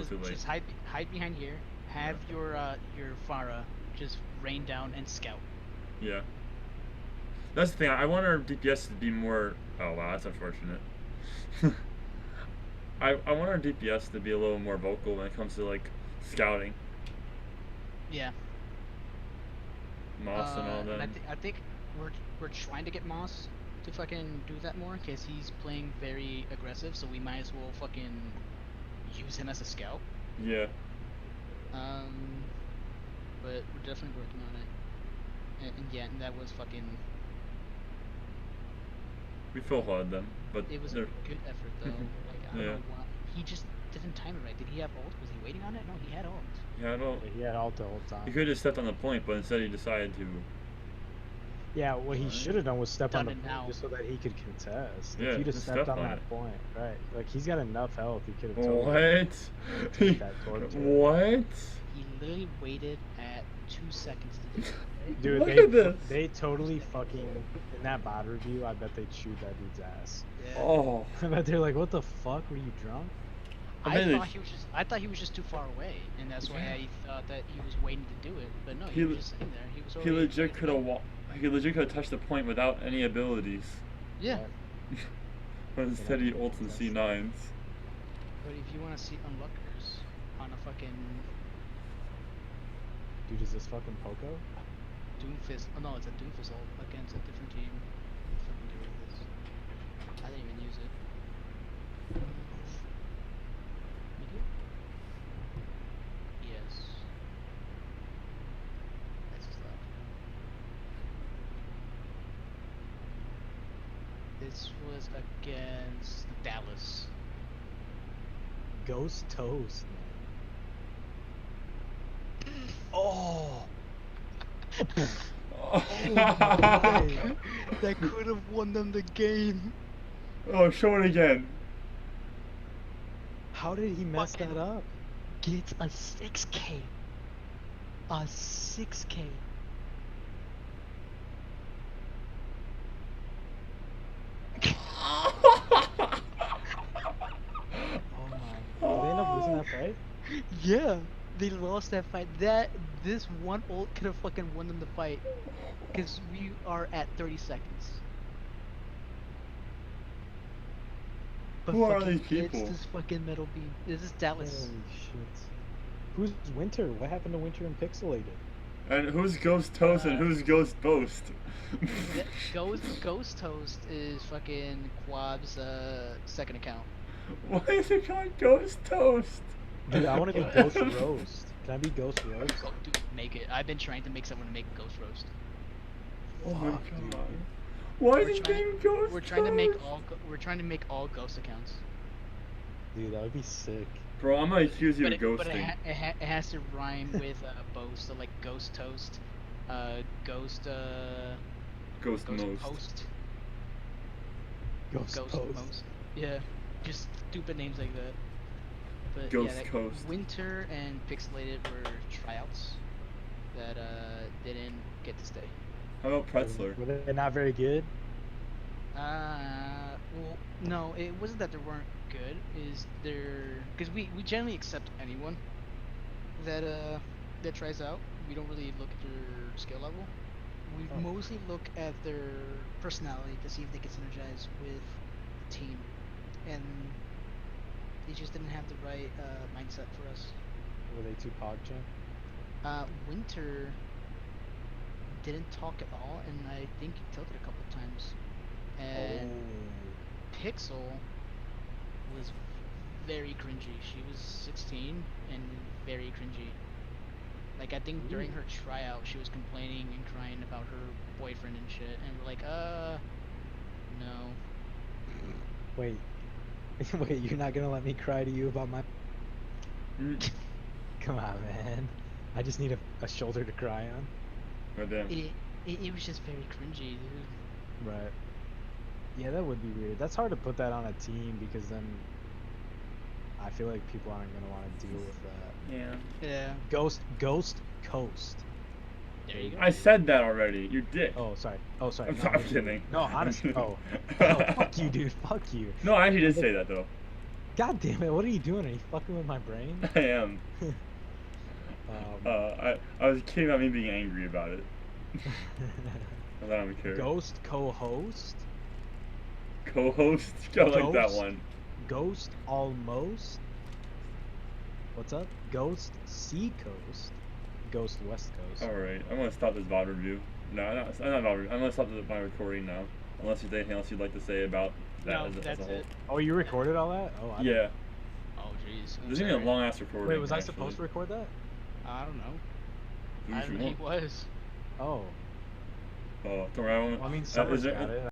too late. Just hide behind here. Have your Farah just rain down and scout. Yeah. That's the thing. I want our DPS to be more. Oh wow, that's unfortunate. I want our DPS to be a little more vocal when it comes to like scouting. Yeah. Moss and all that. And I think we're trying to get Moss to fucking do that more, because he's playing very aggressive. So we might as well fucking use him as a scout. Yeah. But we're definitely working on it. And yeah, and that was fucking. We full hard them, but It was a good effort though. Like I don't know why he just didn't time it right. Did he have ult? Was he waiting on it? No, he had ult. Yeah, I don't. He had ult the whole time. He could have stepped on the point, but instead he decided to. Yeah, what he should have done was step on the Done it point now. just so that he could contest. Yeah, If he'd have just stepped step on on that it. point, right? Like he's got enough health. He could have totally What? take that torp to it. What? He literally waited at 2 seconds to do it. Right? Dude, Look at this. they totally fucking in that bot review. I bet they chewed that dude's ass. Yeah. Oh. I bet they're like, "What the fuck? Were you drunk?" I bet I thought he was just too far away, and that's why I thought that he was waiting to do it. But no, he was just sitting there. He was. He legit could have. He legit could have touched the point without any abilities. Yeah. But instead he ults in C9s. But if you want to see unlockers on a fucking Dude, is this fucking Poco? Doomfist, oh no, it's a Doomfist ult against a different team. Fucking get rid of this. I didn't even use it. Medium? Yes. That's his left. This was against Dallas. Ghost toast. Oh. Oh, That could have won them the game. oh, show it again. How did he mess that up? Gets a 6K. A 6K. Oh my. Did they end up losing that fight? Yeah, they lost that fight. This one ult could have fucking won them the fight, because we are at 30 seconds. But Who are fucking these people? It's this fucking metal beam. This is Dallas. Holy shit. Who's Winter? What happened to Winter and Pixelated? And who's Ghost Toast and who's Ghost Boast? Ghost Toast is fucking Quab's second account. Why is it called Ghost Toast? Dude, I want to be Ghost Roast. Can I be Ghost Roast? Go, dude, make it. I've been trying to make someone to make Ghost Roast. Oh my Fuck, god. dude. Why We're is it named Ghost We're trying to make Toast? we're trying to make all ghost accounts. Dude, that would be sick. Bro, I'm gonna accuse you But of but ghosting. it has to rhyme with boast, so like Ghost Toast, Ghost Ghost Ghost Most. Post, Ghost Ghost Post. Most. Yeah, just stupid names like that. But Ghost yeah, Coast. Winter and Pixelated were tryouts that didn't get to stay. How about Pretzler? Were they not very good? Well, no, it wasn't that they weren't good. Is there because we generally accept anyone that that tries out. We don't really look at their skill level. We Oh. mostly look at their personality to see if they can synergize with the team, and they just didn't have the right mindset for us. Were they too PogChamp? Winter didn't talk at all, and I think he tilted a couple times. And Pixel was very cringy. She was 16 and very cringy. Like I think during her tryout, she was complaining and crying about her boyfriend and shit, and we're like, no. Wait. Wait, you're not gonna let me cry to you about my... Come on, man. I just need a shoulder to cry on. Oh damn. It was just very cringy, dude. Right. Yeah, that would be weird. That's hard to put that on a team because then I feel like people aren't gonna want to deal with that. Yeah. Yeah. Ghost Coast. There you go. I said that already. You dick. Oh, sorry. Oh, sorry. I'm kidding. No, honestly. Oh. Oh, fuck you, dude. Fuck you. No, I actually did say that though. God damn it. What are you doing? Are you fucking with my brain? I am. I was kidding about me being angry about it. I don't care. Ghost co-host. Co-host? I like that Ghost? one. Ghost almost. What's up? Ghost Sea Coast. Ghost West Coast. Alright, I'm gonna stop this VOD review. No, I'm not VOD review. I'm gonna stop my recording now. Unless there's anything else you'd like to say about that No, as that's a whole. it. Oh, you recorded all that? Oh, I Yeah. Oh jeez. This is gonna be a long ass recording. Wait, was I actually. supposed to record that? I don't know. Do I what you don't know. He want. was. Oh. Oh, don't worry. Well, I mean, is someone's there- got it.